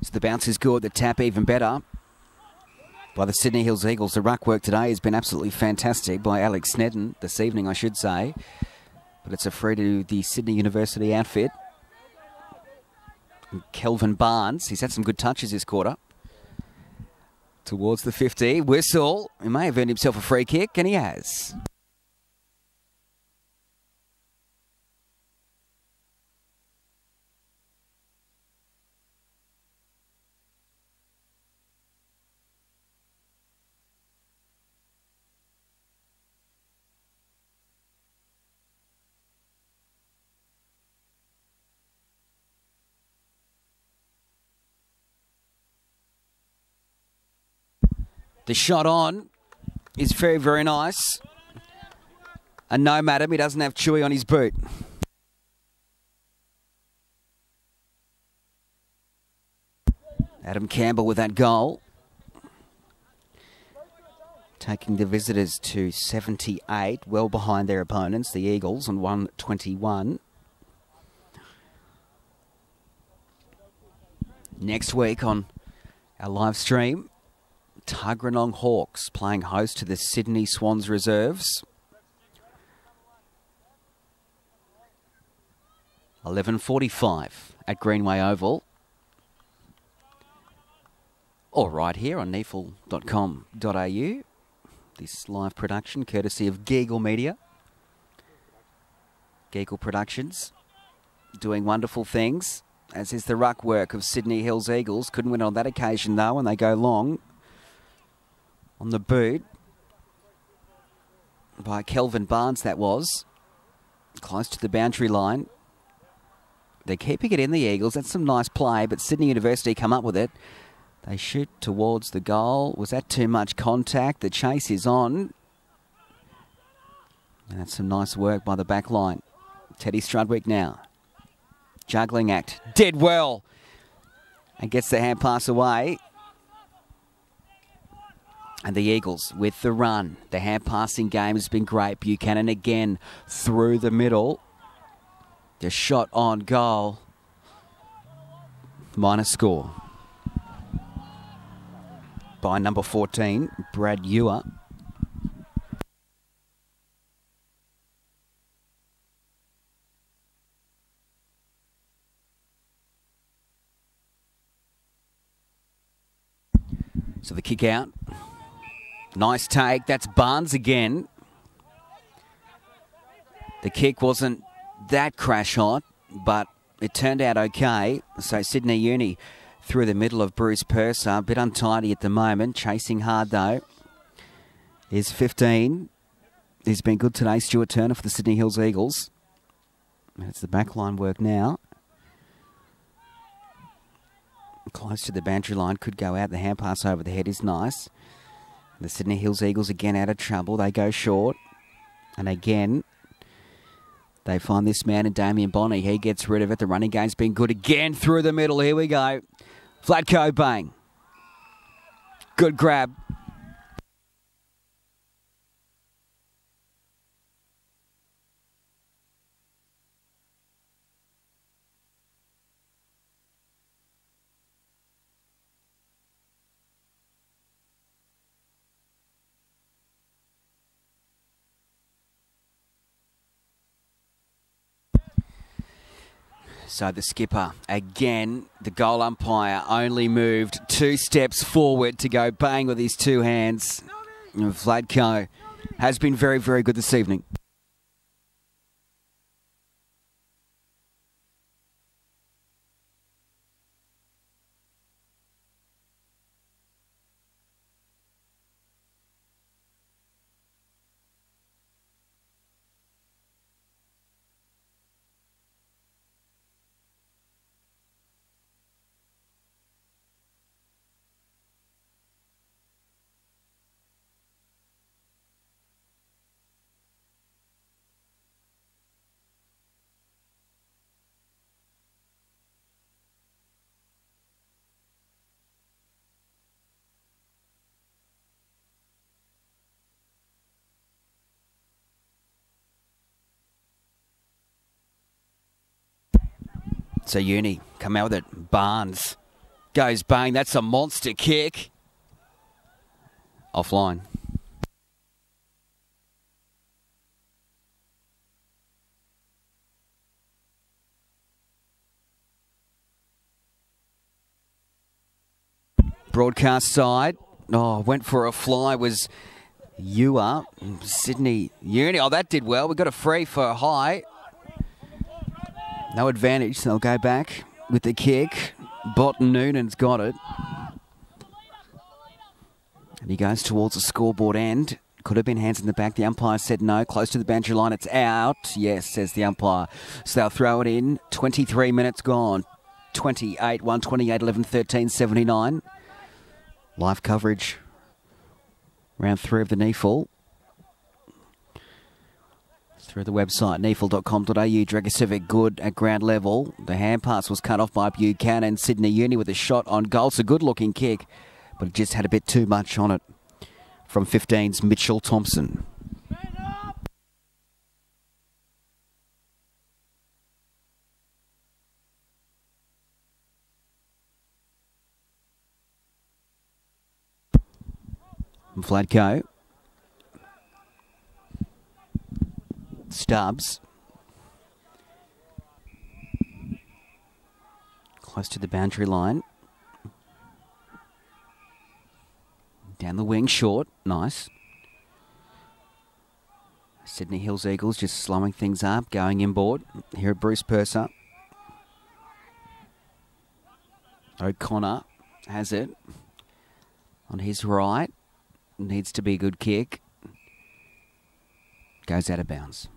So the bounce is good, the tap even better by the Sydney Hills Eagles. The ruck work today has been absolutely fantastic by Alex Snedden, this evening I should say. But it's a free to the Sydney University outfit. And Kelvin Barnes, he's had some good touches this quarter. Towards the 50, whistle. He may have earned himself a free kick, and he has. The shot on is very, very nice. And no, madam, he doesn't have Chewy on his boot. Adam Campbell with that goal. Taking the visitors to 78, well behind their opponents, the Eagles, on 121. Next week on our live stream, Tuggeranong Hawks playing host to the Sydney Swans reserves. 11:45 at Greenway Oval. Or right here on neafl.com.au. This live production courtesy of Geagle Media. Geagle Productions doing wonderful things, as is the ruck work of Sydney Hills Eagles. Couldn't win on that occasion though, and they go long. On the boot by Kelvin Barnes, that was. Close to the boundary line. They're keeping it in, the Eagles. That's some nice play, but Sydney University come up with it. They shoot towards the goal. Was that too much contact? The chase is on. And that's some nice work by the back line. Teddy Strudwick now. Juggling act. Did well. And gets the hand pass away. And the Eagles with the run. The hand passing game has been great. Buchanan again through the middle. The shot on goal. Minor score. By number 14, Brad Ewer. So the kick out. Nice take. That's Barnes again. The kick wasn't that crash hot, but it turned out okay. So Sydney Uni through the middle of Bruce Purser. A bit untidy at the moment. Chasing hard though. Is 15. He's been good today. Stuart Turner for the Sydney Hills Eagles. It's the backline work now. Close to the boundary line. Could go out. The hand pass over the head is nice. The Sydney Hills Eagles again out of trouble. They go short. And again, they find this man in Damien Bonney. He gets rid of it. The running game's been good again through the middle. Here we go. Vlatko bang. Good grab. So the skipper, again, the goal umpire only moved 2 steps forward to go bang with his 2 hands. And Vlatko has been very, very good this evening. So Uni come out with it. Barnes Goes bang. That's a monster kick. Offline. Broadcast side. Oh, went for a fly. Was UNI. Sydney Uni. Oh, that did well. We got a free for high. No advantage, so they'll go back with the kick. Botten Noonan's got it. And he goes towards the scoreboard end. Could have been hands in the back. The umpire said no. Close to the boundary line. It's out. Yes, says the umpire. So they'll throw it in. 23 minutes gone. 28, 1, 28, 11, 13, 79. Live coverage. Round 3 of the NEAFL. Through the website, neafl.com.au. Dragicevic good at ground level. The hand pass was cut off by Buchanan. Sydney Uni with a shot on goal. It's a good-looking kick, but it just had a bit too much on it. From 15's Mitchell Thompson. Vladko. Stubbs. Close to the boundary line. Down the wing, short. Nice. Sydney Hills Eagles just slowing things up, going inboard. Here at Bruce Purser. O'Connor has it. On his right. Needs to be a good kick. Goes out of bounds.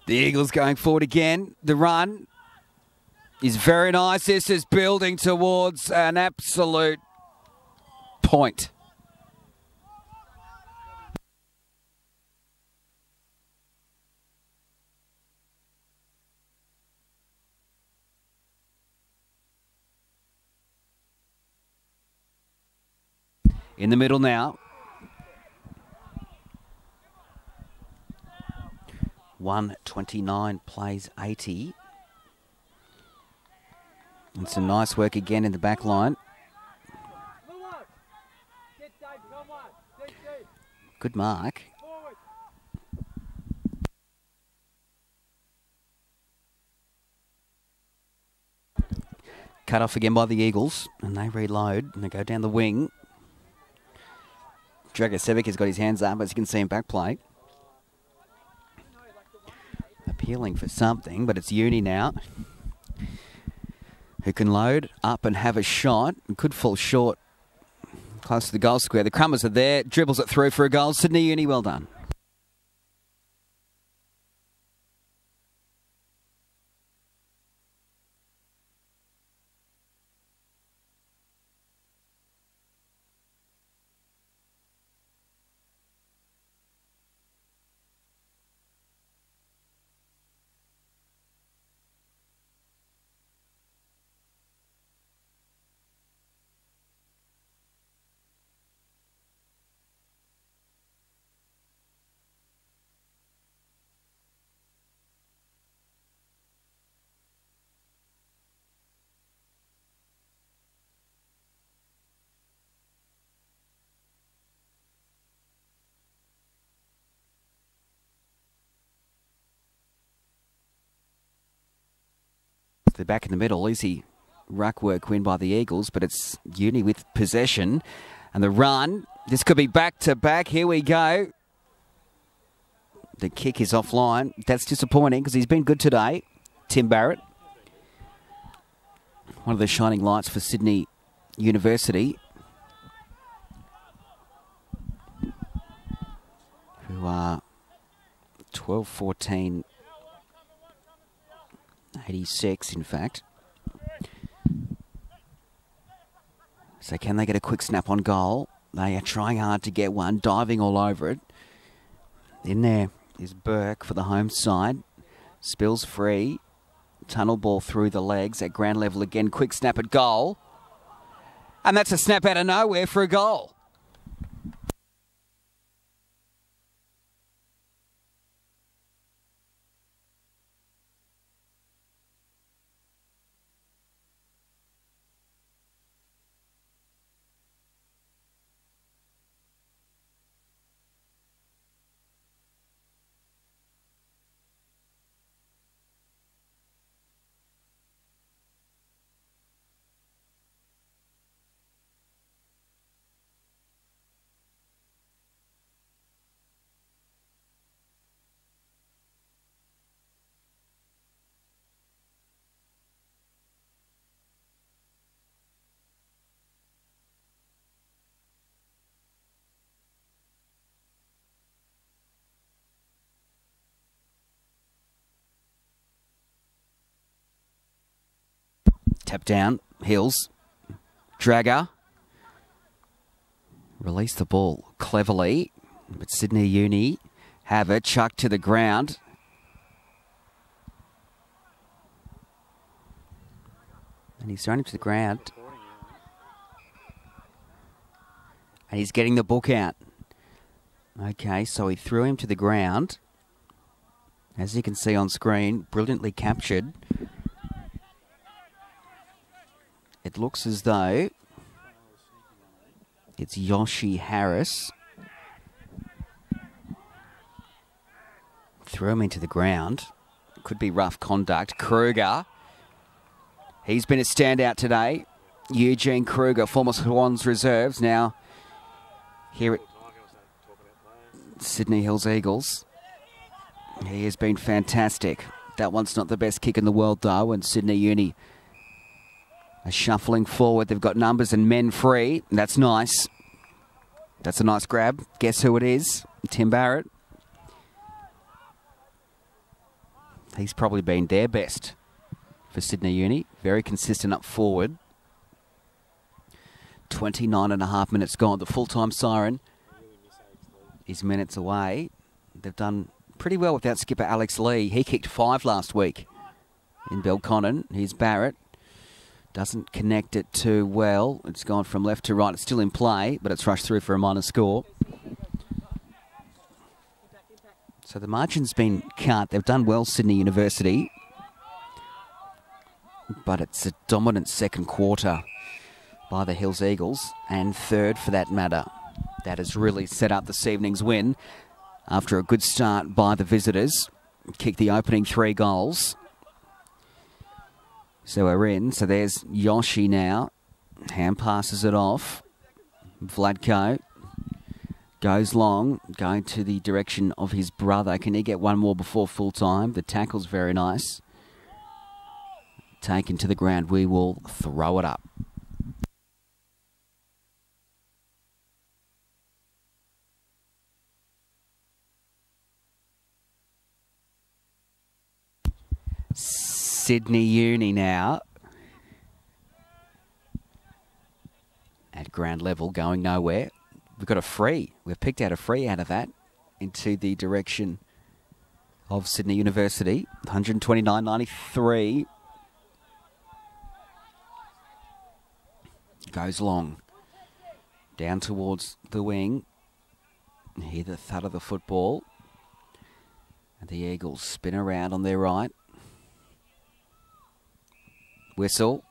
The Eagles going forward again. The run is very nice. This is building towards an absolute point. In the middle now. 1:29 plays 80. And some nice work again in the back line. Good mark. Cut off again by the Eagles. And they reload and they go down the wing. Dragicevic has got his hands up, as you can see in back play. Appealing for something, but it's Uni now, who can load up and have a shot. And could fall short close to the goal square. The Crummers are there, dribbles it through for a goal. Sydney Uni, well done. The back in the middle, easy ruck work win by the Eagles, but it's Uni with possession. And the run, this could be back to back. Here we go. The kick is offline. That's disappointing because he's been good today. Tim Barrett. One of the shining lights for Sydney University. Who are 12-14. 86, in fact. So can they get a quick snap on goal? They are trying hard to get one, diving all over it. In there is Burke for the home side. Spills free. Tunnel ball through the legs at ground level again. Quick snap at goal. And that's a snap out of nowhere for a goal. Tap down, Hills, Dragger, release the ball cleverly, but Sydney Uni have it, chucked to the ground. And he's thrown him to the ground. And he's getting the book out. Okay, so he threw him to the ground. As you can see on screen, brilliantly captured. It looks as though it's Yoshi Harris. Threw him into the ground. Could be rough conduct. Kruger. He's been a standout today. Eugene Kruger, former Swans reserves, now here at Sydney Hills Eagles. He has been fantastic. That one's not the best kick in the world, though, and Sydney Uni are shuffling forward. They've got numbers and men free. That's nice. That's a nice grab. Guess who it is? Tim Barrett. He's probably been their best for Sydney Uni. Very consistent up forward. 29.5 minutes gone. The full-time siren is minutes away. They've done pretty well without skipper Alex Lee. He kicked 5 last week in Belconnen. Here's Barrett. Doesn't connect it too well. It's gone from left to right. It's still in play, but it's rushed through for a minor score. So the margin's been cut. They've done well, Sydney University. But it's a dominant second quarter by the Hills Eagles, and third for that matter. That has really set up this evening's win after a good start by the visitors. Kicked the opening 3 goals. So we're in. So there's Yoshi now. Hand passes it off. Vladko goes long, going to the direction of his brother. Can he get one more before full time? The tackle's very nice. Taken to the ground. We will throw it up. Sydney Uni now at ground level, going nowhere. We've got a free. We've picked out a free out of that into the direction of Sydney University. 129.93. Goes long. Down towards the wing. Hear the thud of the football. And the Eagles spin around on their right. Whistle.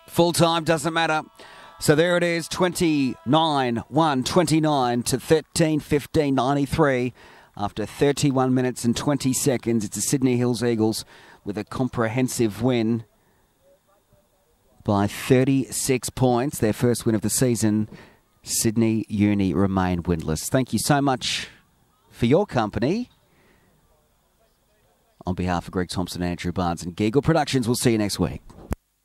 Full time, doesn't matter. So there it is, 29-1, 29 to 13-15, 93. After 31 minutes and 20 seconds, it's the Sydney Hills Eagles with a comprehensive win by 36 points. Their first win of the season. Sydney Uni remain winless. Thank you so much for your company. On behalf of Greg Thompson, Andrew Barnes and Giggle Productions, we'll see you next week.